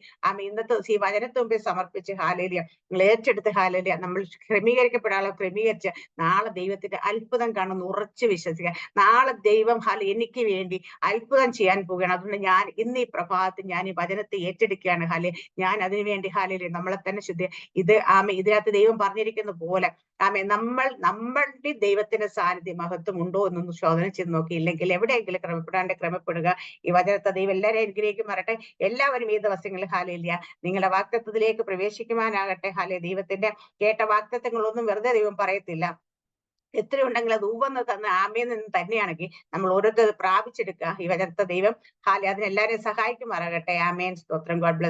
ഇന്നത്തെ ഈ വചനത്തിന് മുമ്പിൽ സമർപ്പിച്ച് ഹാലേലിയ നിങ്ങൾ ഏറ്റെടുത്ത് നമ്മൾ ക്രമീകരിക്കപ്പെടാനുള്ള ക്രമീകരിച്ച് നാളെ ദൈവത്തിന്റെ അത്ഭുതം കാണുമെന്ന് ഉറച്ചു വിശ്വസിക്കുക. നാളെ ദൈവം എനിക്ക് വേണ്ടി അത്ഭുതം ചെയ്യാൻ പോവുകയാണ്. അതുകൊണ്ട് ഞാൻ ഇന്ന് ഈ പ്രഭാതത്തിൽ ഞാൻ ഈ വചനത്തെ ഏറ്റെടുക്കുകയാണ്. ഞാൻ അതിനുവേണ്ടി നമ്മളെ തന്നെ ഇതിനകത്ത് ദൈവം പറഞ്ഞിരിക്കുന്ന പോലെ നമ്മളുടെ ദൈവത്തിന്റെ സാന്നിധ്യം മഹത്വം ഉണ്ടോ എന്നൊന്ന് ശോധന ചെയ്ത് നോക്കിയില്ലെങ്കിൽ എവിടെയെങ്കിലും ക്രമപ്പെടുക. ഈ വചനത്തെ ദൈവം എല്ലാവരെയും അനുഗ്രഹിക്കും വരട്ടെ. എല്ലാവരും ഈ ദിവസങ്ങളിൽ ഹാലേലിയ നിങ്ങളുടെ വാഗ്ദത്തത്തിലേക്ക് പ്രവേശിക്കുവാനാകട്ടെ. ദൈവത്തിന്റെ കേട്ട വാഗ്ദത്തങ്ങളൊന്നും വെറുതെ ദൈവം പറയത്തില്ല. എത്രയുണ്ടെങ്കിൽ അത് ഊവന്ന് തന്ന് ആമേന്ന് തന്നെയാണെങ്കിൽ നമ്മൾ ഓരോരുത്തർ പ്രാപിച്ചെടുക്കുക. ഈ വചനത്തെ ദൈവം അതിനെല്ലാവരെയും സഹായിക്കുമാറാകട്ടെ. ആമേൻ. സ്തോത്രം. God bless.